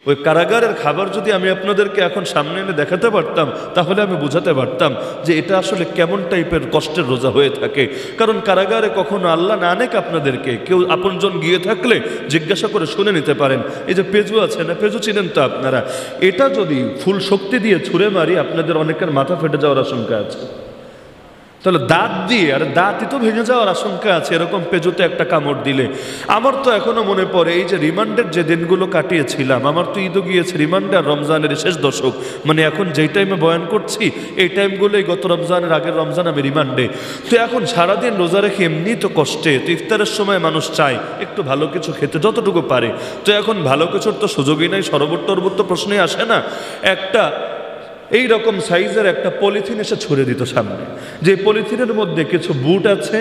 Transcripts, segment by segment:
ওই কারাগারের খাবার যদি আমি আপনাদেরকে এখন সামনে এনে দেখাতে পারতাম, তাহলে আমি বুঝাতে পারতাম যে এটা আসলে কেমন টাইপের কষ্টের রোজা হয়ে থাকে। কারণ কারাগারে কখনো আল্লাহ না আনেক আপনাদেরকে, কেউ আপনজন গিয়ে থাকলে জিজ্ঞাসা করে শুনে নিতে পারেন। এই যে পেজু আছে না, পেজু চিনেন তো আপনারা, এটা যদি ফুল শক্তি দিয়ে ছুঁড়ে মারি আপনাদের অনেকের মাথা ফেটে যাওয়ার আশঙ্কা আছে। তাহলে দাঁত দিয়ে, আর দাঁতই তো ভেঙে যাওয়ার আশঙ্কা আছে এরকম পেজুতে একটা কামড় দিলে। আমার তো এখনো মনে পড়ে এই যে রিমান্ডের যে দিনগুলো কাটিয়েছিলাম, আমার তো ঈদও গিয়েছে রিমান্ডে আর রমজানের শেষ দশক, মানে এখন যেই টাইমে বয়ান করছি এই টাইমগুলোই গত রমজানের আগের রমজান আমি রিমান্ডে। তো এখন সারাদিন রোজা রেখে এমনি তো কষ্টে, তো ইফতারের সময় মানুষ চায় একটু ভালো কিছু খেতে যতটুকু পারে। তো এখন ভালো কিছুর তো সুযোগই নাই, শরবত টরবত তো প্রশ্নই আসে না। একটা এই রকম সাইজের একটা পলিথিন এসে ছুড়ে দিত সামনে, যে পলিথিনের মধ্যে কিছু বুট আছে,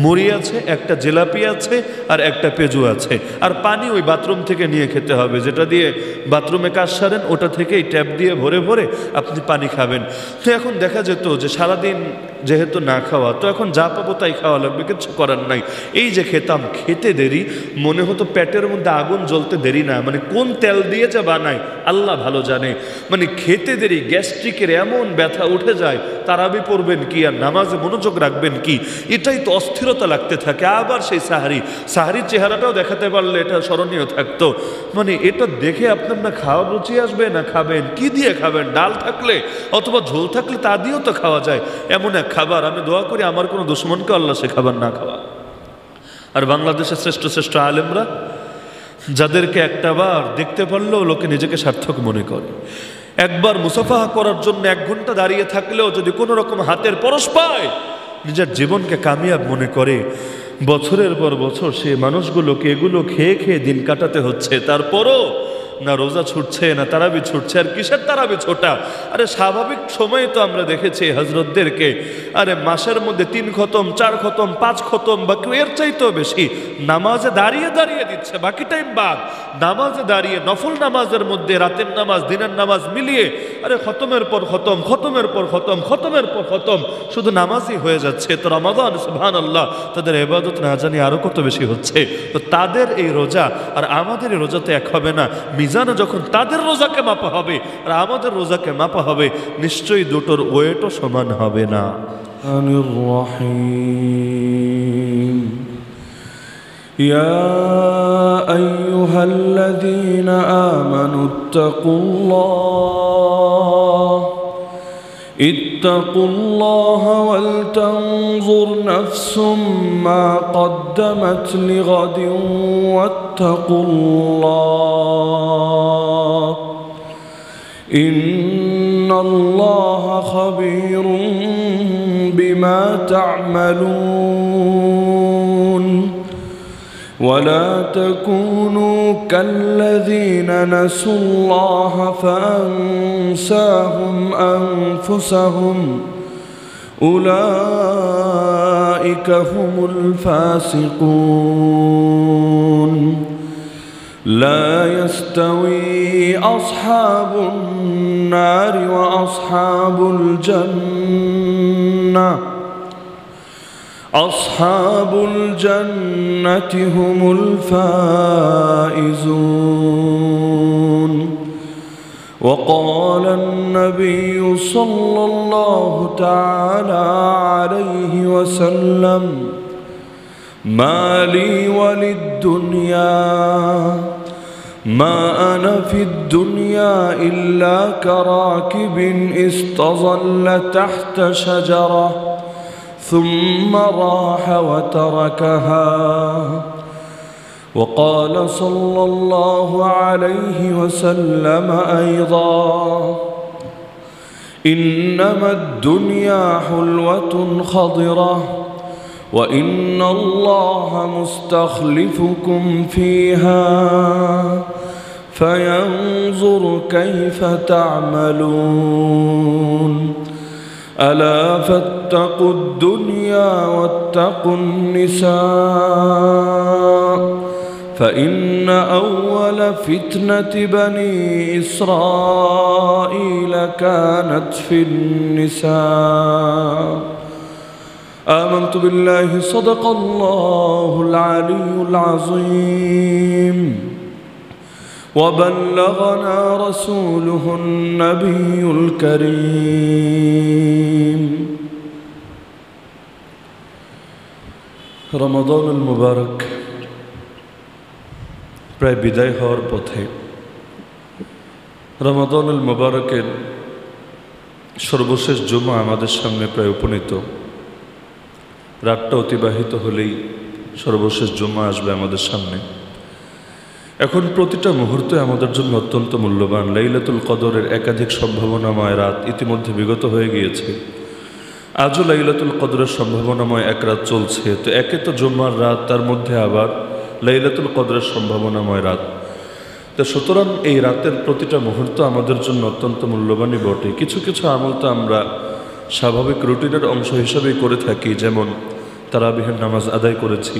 মুড়ি আছে, একটা জিলাপি আছে আর একটা পেজু আছে, আর পানি ওই বাথরুম থেকে নিয়ে খেতে হবে, যেটা দিয়ে বাথরুমে কাজ সারেন ওটা থেকেই ট্যাপ দিয়ে ভরে ভরে আপনি পানি খাবেন। তো এখন দেখা যেত যে সারাদিন যেহেতু না খাওয়া, তো এখন যা পাবো তাই খাওয়া লাগবে, কিছু করার নাই। এই যে খেতাম, খেতে দেরি, মনে হতো পেটের মধ্যে আগুন জ্বলতে দেরি না, মানে কোন তেল দিয়ে যা বানায় আল্লাহ ভালো জানে। মানে খেতে দেরি গ্যাস্ট্রিকের এমন ব্যথা উঠে যায়, তারাবি পড়বেন কি আর নামাজে মনোযোগ রাখবেন কি, এটাই তো অস্থিরতা লাগতে থাকে। আবার সেই সাহারির চেহারাটাও দেখাতে পারলে এটা স্মরণীয় থাকতো। মানে এটা দেখে আপনার না খাওয়ার রুচি আসবে, না খাবেন কি দিয়ে খাবেন, ডাল থাকলে অথবা ঝোল থাকলে তা দিয়েও তো খাওয়া যায়। এমন এক খাবার, আমি দোয়া করি আমার কোনো দুশ্মনকে আল্লাহ সে খাবার না খাওয়া। আর বাংলাদেশের শ্রেষ্ঠ শ্রেষ্ঠ আলেমরা, যাদেরকে একটাবার দেখতে পারলেও লোকে নিজেকে সার্থক মনে করে, একবার মুসাফাহা করার জন্য 1 ঘন্টা দাঁড়িয়ে থাকলেও যদি কোনো রকম হাতের পরশ পায়, নিজের জীবনকে কামিয়াব মনে করে। বছরের পর বছর সে মানুষগুলোকে এগুলো খেয়ে খেয়ে দিন কাটাতে হচ্ছে, তারপরও না রোজা ছুটছে না তারাবি ছুটছে। আর কিসের তারাবি ছোটা? আরে স্বাভাবিক সময়ে তো আমরা দেখেছি হজরতদেরকে, আরে মাসের মধ্যে 3 খতম 4 খতম 5 খতম বা কেউ এর চাইতেও বেশি নামাজে দাঁড়িয়ে দাঁড়িয়ে দিচ্ছে, বাকি টাইম বাদ। নামাজে দাঁড়িয়ে নফল নামাজের মধ্যে রাতের নামাজ দিনের নামাজ মিলিয়ে আরে খতমের পর খতম, খতমের পর খতম, খতমের পর খতম, শুধু নামাজই হয়ে যাচ্ছে। তো রমাদান সুবহানাল্লাহ, তাদের ইবাদত না জানি আরো কত বেশি হচ্ছে। তো তাদের এই রোজা আর আমাদের এই রোজাতে এক হবে না। মিজানে যখন তাদের রোজাকে মাপা হবে আর আমাদের রোজাকে মাপা হবে, নিশ্চয়ই দুটোর ওয়েটও সমান হবে না। يا أيها الذين آمنوا اتقوا الله ولتنظر نفس ما قدمت لغد واتقوا الله إن الله خبير بما تعملون ولا تكونوا كالذين نسوا الله فأنساهم أنفسهم أولئك هم الفاسقون لا يستوي أصحاب النار وأصحاب الجنة أصحاب الجنة هم الفائزون وقال النبي صلى الله تعالى عليه وسلم ما لي وللدنيا ما أنا في الدنيا إلا كراكب استظل تحت شجرة ثم راح وتركها وقال صلى الله عليه وسلم أيضا إنما الدنيا حلوة خضرة وإن الله مستخلفكم فيها فينظر كيف تعملون ألا فاتقوا الدنيا واتقوا النساء فإن أول فتنة بني إسرائيل كانت في النساء آمنت بالله صدق الله العلي العظيم وبلغنا رسوله النبي الكريم রমাদানুল মুবারক প্রায় বিদায় হওয়ার পথে। রমাদানুল মুবারকের সর্বশেষ জুমা আমাদের সামনে প্রায় উপনীত। রাতটা অতিবাহিত হলেই সর্বশেষ জুমা আসবে আমাদের সামনে। এখন প্রতিটা মুহূর্তে আমাদের জন্য অত্যন্ত মূল্যবান। লাইলাতুল কদরের একাধিক সম্ভাবনাময় রাত ইতিমধ্যে বিগত হয়ে গিয়েছে। আজও লাইলাতুল কদরের সম্ভাবনাময় এক রাত চলছে। তো একে তো জুম্মার রাত, তার মধ্যে আবার লাইলাতুল কদরের সম্ভাবনাময় রাত। তো সুতরাং এই রাতের প্রতিটা মুহূর্ত আমাদের জন্য অত্যন্ত মূল্যবানই বটে। কিছু কিছু আমল তো আমরা স্বাভাবিক রুটিনের অংশ হিসাবেই করে থাকি, যেমন তারাবিহের নামাজ আদায় করেছি।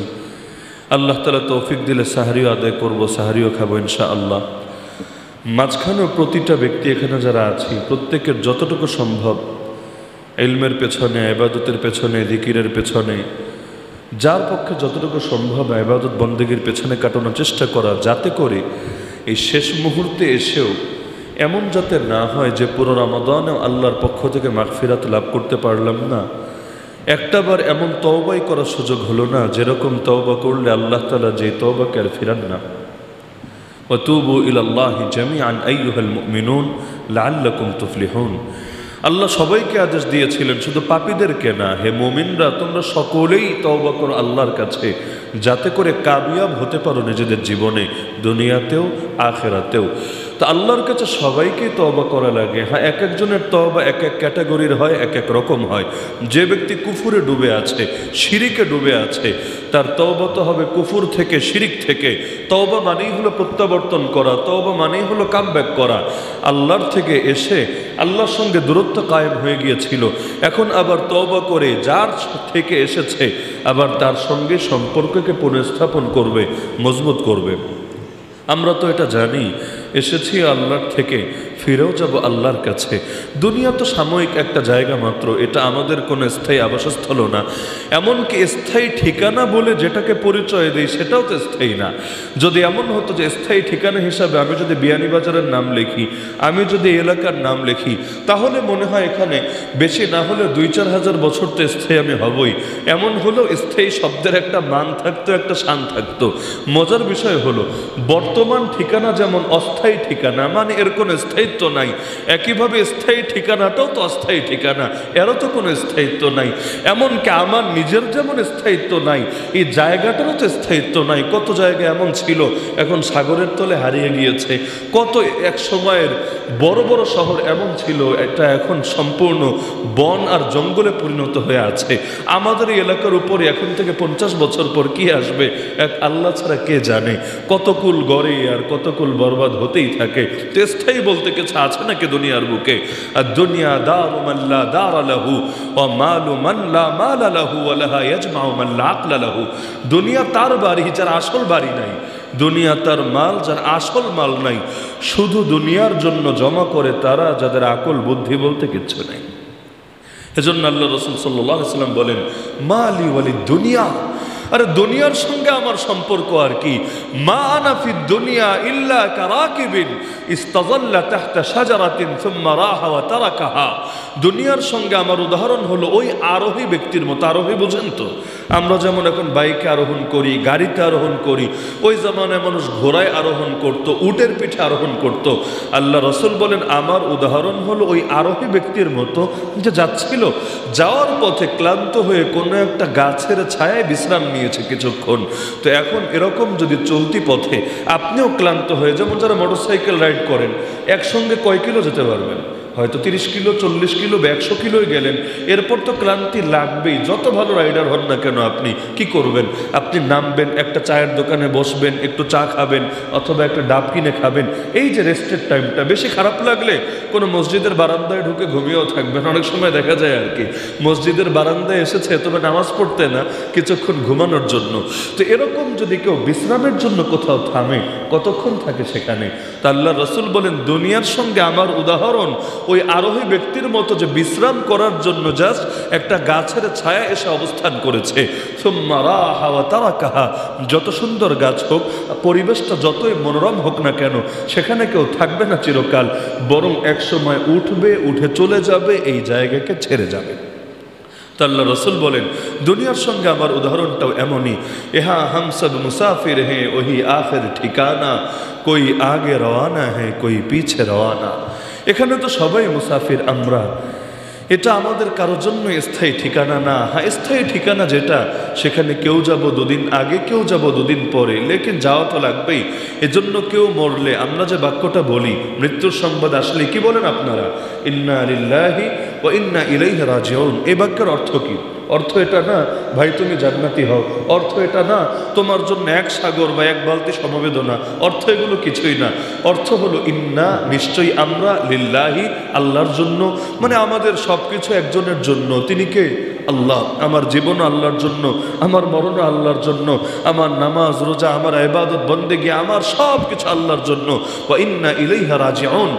আল্লাহ তাআলা তৌফিক দিলে সাহরিও আদায় করব, সাহরিও খাবো ইনশাআল্লাহ। মাঝখানেও প্রতিটা ব্যক্তি এখানে যারা আছি প্রত্যেকের যতটুকু সম্ভব ইলমের পেছনে, ইবাদতের পেছনে, জিকিরের পেছনে, যার পক্ষে যতটুকু সম্ভব ইবাদত বন্দেগীর পেছনে কাটানোর চেষ্টা করা, যাতে করে এই শেষ মুহূর্তে এসেও এমন যাতে না হয় যে পুরো রমাদানেও আল্লাহর পক্ষ থেকে মাগফিরাত লাভ করতে পারলাম না, একটাবার এমন তওবাই করার সুযোগ হলো না যেরকম তওবা করলে আল্লাহ তাআলা যে তওবাকে আর ফিরান না। ওয়াতুবু ইলাল্লাহি জামিআন আইয়ুহাল মুমিনুন লাআল্লাকুম তুফলিহুন। আল্লাহ সবাইকে আদেশ দিয়েছিলেন, শুধু পাপীদেরকে না, হে মুমিনরা তোমরা সকলেই তওবা করো আল্লাহর কাছে, যাতে করে কামিয়াব হতে পারো নিজেদের জীবনে, দুনিয়াতেও আখিরাতেও। তো আল্লাহর কাছে সবাইকেই তওবা করা লাগে। হ্যাঁ, এক একজনের তওবা এক এক ক্যাটাগরির হয়, এক এক রকম হয়। যে ব্যক্তি কুফুরে ডুবে আছে, শিরিকে ডুবে আছে, তার তওবা তো হবে কুফুর থেকে, শিরিক থেকে। তওবা মানেই হলো প্রত্যাবর্তন করা, তওবা মানেই হলো কামব্যাক করা। আল্লাহর থেকে এসে আল্লাহর সঙ্গে দূরত্ব কায়েম হয়ে গিয়েছিল, এখন আবার তওবা করে যার থেকে এসেছে আবার তার সঙ্গে সম্পর্ককে পুনঃস্থাপন করবে, মজবুত করবে। আমরা তো এটা জানি, এসেছি আল্লাহর থেকে, ফিরেও যাব আল্লাহর কাছে। দুনিয়া তো সাময়িক একটা জায়গা মাত্র, এটা আমাদের কোনো স্থায়ী আবাসস্থল না। এমনকি স্থায়ী ঠিকানা বলে যেটাকে পরিচয় দেই সেটাও তো স্থায়ী না। যদি এমন হতো যে স্থায়ী ঠিকানা হিসাবে আমি যদি বিয়ানীবাজারের নাম লিখি, আমি যদি এলাকার নাম লিখি, তাহলে মনে হয় এখানে বেশি না হলে 2-4 হাজার বছর তো স্থায়ী আমি হবই। এমন হলেও স্থায়ী শব্দের একটা মান থাকতো, একটা শান থাকতো। মজার বিষয় হলো বর্তমান ঠিকানা যেমন অস্থায়ী ঠিকানা, মানে এর কোনো স্থায়িত্ব নাই, একইভাবে স্থায়ী ঠিকানাটাও তো অস্থায়ী ঠিকানা, এরও তো কোনো স্থায়িত্ব নাই। এমনকি আমার নিজের যেমন স্থায়িত্ব নাই, এই জায়গাটারও তো স্থায়িত্ব নাই। কত জায়গা এমন ছিল এখন সাগরের তলে হারিয়ে গিয়েছে। কত এক সময়ের বড় বড় শহর এমন ছিল, এটা এখন সম্পূর্ণ বন আর জঙ্গলে পরিণত হয়ে আছে। আমাদের এই এলাকার উপরে এখন থেকে 50 বছর পর কি আসবে এক আল্লাহ ছাড়া কে জানে। কত কুল গড়ে আর কত কুল বরবাদ হতেই থাকে। তো স্থায়ী বলতে কিছু আছে নাকি দুনিয়ার বুকে? আর দুনিয়া দারু মান লা দারা লাহু ওয়া মালু মান লা মালা লাহু ওয়া লাহা ইয়াজমাউ মান লা আকলা লাহু। দুনিয়া তার বাড়ি যার আসল বাড়ি নাই, দুনিয়া তার মাল যার আসল মাল নাই। শুধু দুনিয়ার জন্য জমা করে তারা যাদের আকল বুদ্ধি বলতে কিচ্ছু নেই। এজন্য আল্লাহ রাসূল সাল্লাল্লাহু আলাইহি ওয়াসাল্লাম বলেন, মালি ওয়ালিদ দুনিয়া, আরে দুনিয়ার সঙ্গে আমার সম্পর্ক আর কি? মা আনা ফিদ দুনিয়া ইল্লা কারাকিবিন ইস্তাযাল্লা তাহতা শাজারাতিন সুম্মা রাহা ওয়া তারাকাহা। দুনিয়ার সঙ্গে আমার উদাহরণ হলো ওই আরোহী ব্যক্তির মতো। আরোহী বুঝেন তো? আমরা যেমন এখন বাইকে আরোহণ করি, গাড়িতে আরোহণ করি, ওই জামানায় মানুষ ঘোড়ায় আরোহণ করত, উটের পিঠে আরোহণ করত। আল্লাহ রাসূল বলেন আমার উদাহরণ হলো ওই আরোহী ব্যক্তির মতো যে যাচ্ছিল, যাওয়ার পথে ক্লান্ত হয়ে কোনো একটা গাছের ছায়ায় বিশ্রাম নিয়েছে কিছুক্ষণ। তো এখন এরকম যদি চলতি পথে আপনিও ক্লান্ত হয়ে, যেমন যারা মোটরসাইকেল রাইড করেন, একসঙ্গে কয় কিলো যেতে পারবেন? হয়তো 30 কিলো, 40 কিলো বা 100 কিলোই গেলেন, এরপর তো ক্লান্তি লাগবেই। যত ভালো রাইডার হন না কেন, আপনি কি করবেন? আপনি নামবেন, একটা চায়ের দোকানে বসবেন, একটু চা খাবেন অথবা একটা ডাব কিনে খাবেন। এই যে রেস্টের টাইমটা, বেশি খারাপ লাগলে কোনো মসজিদের বারান্দায় ঢুকে ঘুমিয়েও থাকবেন। অনেক সময় দেখা যায় আর কি, মসজিদের বারান্দায় এসেছে তবে নামাজ পড়তে না, কিছুক্ষণ ঘুমানোর জন্য। তো এরকম যদি কেউ বিশ্রামের জন্য কোথাও থামে, কতক্ষণ থাকে সেখানে? তা আল্লাহ রাসূল বলেন দুনিয়ার সঙ্গে আমার উদাহরণ ওই আরোহী ব্যক্তির মতো যে বিশ্রাম করার জন্য জাস্ট একটা গাছের ছায়া এসে অবস্থান করেছে। সুম্মা রাহা ওয়া তারাকাহা, যত সুন্দর গাছ হোক, পরিবেশটা যতই মনোরম হোক না কেন, সেখানে কেউ থাকবে না চিরকাল, বরং এক সময় উঠবে, উঠে চলে যাবে, এই জায়গাকে ছেড়ে যাবে। তো আল্লাহ রসুল বলেন, দুনিয়ার সঙ্গে আমার উদাহরণটাও এমনই। এহা হাম সব মুসাফির হ্যাঁ ওহি আখির ঠিকানা, কই আগে রওয়ানা হ্যাঁ কই পিছে রওয়ানা। এখানে তো সবাই মুসাফির আমরা, এটা আমাদের কারোর জন্য স্থায়ী ঠিকানা না। হ্যাঁ, স্থায়ী ঠিকানা যেটা, সেখানে কেউ যাব দুদিন আগে, কেউ যাব দুদিন পরে, লেকিন যাওয়া তো লাগবেই। এজন্য কেউ মরলে আমরা যে বাক্যটা বলি, মৃত্যুর সংবাদ আসলে কি বলেন আপনারা? ইন্না লিল্লাহি ওয়া ইন্না ইলাইহি রাজিউন। এই বাক্যের অর্থ কি? অর্থ এটা না ভাই তুমি জান্নাতি হও, অর্থ এটা না তোমার জন্য এক সাগর বা এক বালতি সমবেদনা, অর্থ এগুলো কিছুই না। অর্থ হলো ইন্না, নিশ্চয়ই আমরা, লিল্লাহি, আল্লাহর জন্য, মানে আমাদের সব কিছু একজনের জন্য। তিনি কে? আল্লাহ। আমার জীবন আল্লাহর জন্য, আমার মরণ আল্লাহর জন্য, আমার নামাজ রোজা, আমার ইবাদত বন্দেগী, আমার সব কিছু আল্লাহর জন্য। ওয়া ইন্না ইলাইহি রাজিউন,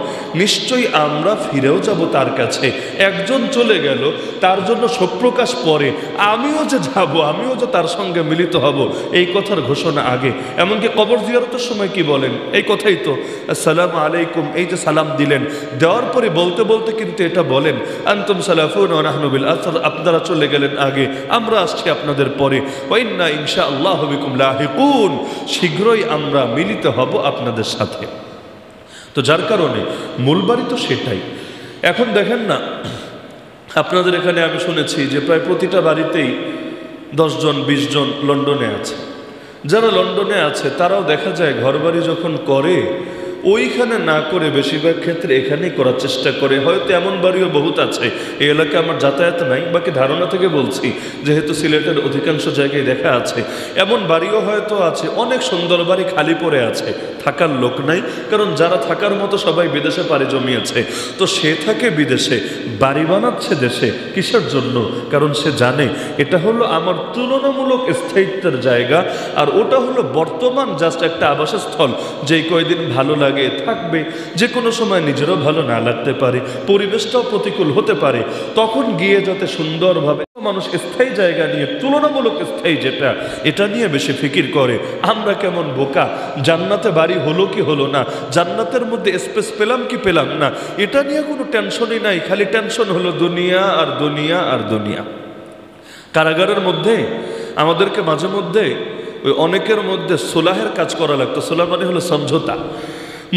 নিশ্চয়ই আমরা ফিরেও যাব তার কাছে। একজন চলে গেল, তার জন্য শোক প্রকাশ পরে, আমিও যে যাব, আমিও যে তার সঙ্গে মিলিত হব, এই কথার ঘোষণা আগে। এমনকি কবর জিয়ারতের সময় কি বলেন? এই কথাই তো, আসসালামু আলাইকুম, এই যে সালাম দিলেন, দেওয়ার পরে বলতে বলতে কিন্তু এটা বলেন, আনতুম সালাফুন ওয়া নাহনু বিল আসর, আপনারা চলে গেলেন আগে, আমরা আসছি আপনাদের পরে। ওয়া ইন্না ইনশাআল্লাহু বিকুম লাহিকুন, শীঘ্রই আমরা মিলিত হব আপনাদের সাথে। তো যার কারণে মূল বাড়ি তো সেটাই। এখন দেখেন না, আপনাদের এখানে আমি শুনেছি যে প্রায় প্রতিটা বাড়িতেই 10 জন 20 জন লন্ডনে আছে। যারা লন্ডনে আছে তারাও দেখা যায় ঘরবাড়ি যখন করে, ওইখানে না করে বেশিরভাগ ক্ষেত্রে এখানেই করার চেষ্টা করে। হয়তো এমন বাড়িও বহুত আছে, এই এলাকায় আমার যাতায়াত নাই, বাকি ধারণা থেকে বলছি, যেহেতু সিলেটের অধিকাংশ জায়গায় দেখা আছে, এমন বাড়িও হয়তো আছে, অনেক সুন্দর বাড়ি খালি পড়ে আছে, থাকার লোক নাই। কারণ যারা থাকার মতো সবাই বিদেশে পাড়ি জমিয়েছে, তো সে থাকে বিদেশে, বাড়ি বানাচ্ছে দেশে। কিসের জন্য? কারণ সে জানে এটা হলো আমার তুলনামূলক স্থায়িত্বের জায়গা, আর ওটা হলো বর্তমান জাস্ট একটা আবাসস্থল, যেই কয়দিন ভালো লাগে থাকবে, যে কোনো সময় নিজেরও ভালো না লাগতে পারে, পরিবেশটাও প্রতিকূল হতে পারে, তখন গিয়ে যাতে সুন্দরভাবে মানুষ স্থায়ী জায়গা নিয়ে, তুলনামূলক স্থায়ী যেটা, এটা নিয়ে বেশি ফিকির করে। আমরা কেমন বোকা, জান্নাতে বাড়ি হলো কি হলো না, জান্নাতের মধ্যে স্পেস পেলাম কি পেলাম না, এটা নিয়ে কোনো টেনশনই নাই। খালি টেনশন হলো দুনিয়া আর দুনিয়া আর দুনিয়া। কারাগারের মধ্যে আমাদেরকে মাঝে মধ্যে ওই অনেকের মধ্যে সোলাহের কাজ করা লাগতো। সোলাহ মানে হলো সমঝোতা।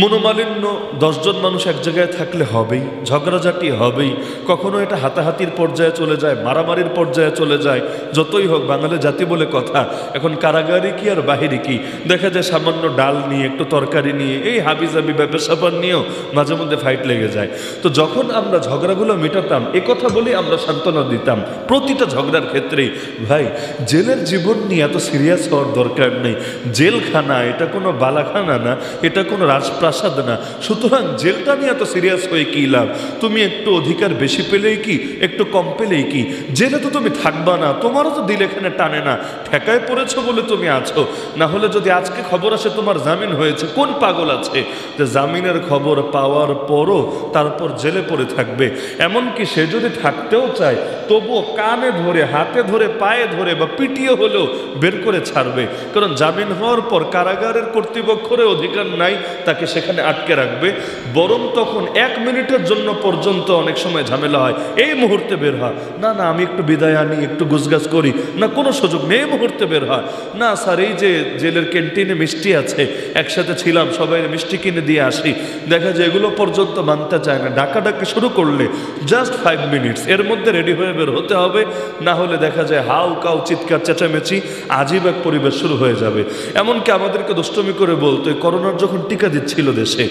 মনোমালিন্য, 10 জন মানুষ এক জায়গায় থাকলে হবেই, ঝগড়াঝাটি হবেই, কখনো এটা হাতাহাতির পর্যায়ে চলে যায়, মারামারির পর্যায়ে চলে যায়। যতই হোক, বাঙালি জাতি বলে কথা, এখন কারাগারি কি আর বাহিরি কি, দেখা যায় সামান্য ডাল নিয়ে, একটু তরকারি নিয়ে, এই হাবিজাবি ব্যাপার স্যাপার নিয়েও মাঝে মধ্যে ফাইট লেগে যায়। তো যখন আমরা ঝগড়াগুলো মেটাতাম, এ কথা বলেই আমরা সান্ত্বনা দিতাম প্রতিটা ঝগড়ার ক্ষেত্রেই, ভাই জেলের জীবন নিয়ে এত সিরিয়াস হওয়ার দরকার নেই। জেলখানা এটা কোনো বালাখানা না, এটা কোনো প্রাসাদ না, সুতরাং জেলটা নিয়ে এত সিরিয়াস হয়ে কি লাভ? তুমি একটু অধিকার বেশি পেলেই কি, একটু কম পেলেই কি, জেলে তো তুমি থাকবা না, তোমারও তো দিল এখানে টানে না, ঠেকায় পড়েছো বলে তুমি আছো। না হলে যদি আজকে খবর আসে তোমার জামিন হয়েছে, কোন পাগল আছে যে জামিনের খবর পাওয়ার পরও তারপর জেলে পড়ে থাকবে? এমনকি সে যদি থাকতেও চায়, তবুও কানে ধরে, হাতে ধরে, পায়ে ধরে বা পিটিয়ে হলেও বের করে ছাড়বে। কারণ জামিন হওয়ার পর কারাগারের কর্তৃপক্ষের অধিকার নাই তাকে সেখানে আটকে রাখবে, বরং তখন 1 মিনিটের জন্য পর্যন্ত অনেক সময় ঝামেলা হয়, এই মুহূর্তে বের হয় না, না আমি একটু বিদায় আনি, একটু গুজগাছ করি, না কোনো সুযোগ নেই, এই মুহূর্তে বের হয় না। স্যার এই যে জেলের ক্যান্টিনে মিষ্টি আছে, একসাথে ছিলাম, সবাই মিষ্টি কিনে দিয়ে আসি, দেখা যায় এগুলো পর্যন্ত মানতে চায় না। ডাকাডাকি শুরু করলে জাস্ট 5 মিনিটস, এর মধ্যে রেডি হয়ে বের হতে হবে, না হলে দেখা যায় হাউ কাউ চিৎকার চেঁচামেচি, আজীব এক পরিবেশ শুরু হয়ে যাবে। এমনকি আমাদেরকে দুষ্টমি করে বলতো, করোনার যখন টিকা দিচ্ছিল দেশে,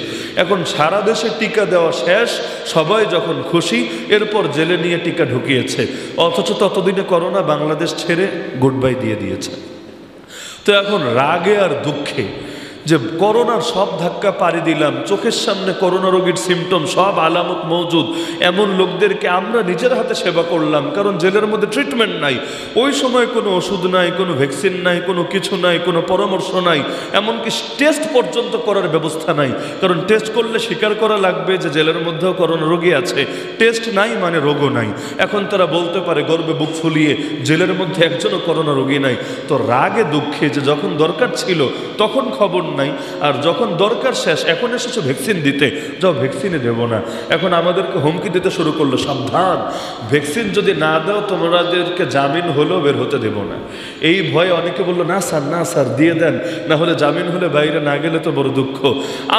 এখন সারা দেশে টিকা দেওয়া শেষ, সবাই যখন খুশি, এরপর জেলে নিয়ে টিকা ঢুকিয়েছে, অথচ ততদিনে করোনা বাংলাদেশ ছেড়ে গুড বাই দিয়ে দিয়েছে। তো এখন রাগে আর দুঃখে যে করোনার সব ধাক্কা পাড়ি দিলাম, চোখের সামনে করোনা রোগীর সিমটম সব আলামত মৌজুদ, এমন লোকদেরকে আমরা নিজের হাতে সেবা করলাম, কারণ জেলের মধ্যে ট্রিটমেন্ট নাই, ওই সময় কোনো ওষুধ নাই, কোনো ভ্যাকসিন নাই, কোনো কিছু নাই, কোনো পরামর্শ নাই, এমনকি টেস্ট পর্যন্ত করার ব্যবস্থা নাই, কারণ টেস্ট করলে স্বীকার করা লাগবে যে জেলের মধ্যেও করোনা রোগী আছে। টেস্ট নাই মানে রোগও নাই। এখন তারা বলতে পারে গর্বে বুক ফুলিয়ে জেলের মধ্যে একজনও করোনা রোগী নাই। তো রাগে দুঃখে যে যখন দরকার ছিল তখন খবর নাই, আর যখন দরকার শেষ এখন এসেছো ভ্যাকসিন দিতে, যাও ভ্যাকসিনে দেবো না। এখন আমাদেরকে হুমকি দিতে শুরু করলো, সাবধান, ভ্যাকসিন যদি না দাও তোমাদেরকে জামিন হলেও বের হতে দেবো না। এই ভয়ে অনেকে বললো না স্যার দিয়ে দেন, না হলে জামিন হলে বাইরে না গেলে তো বড় দুঃখ।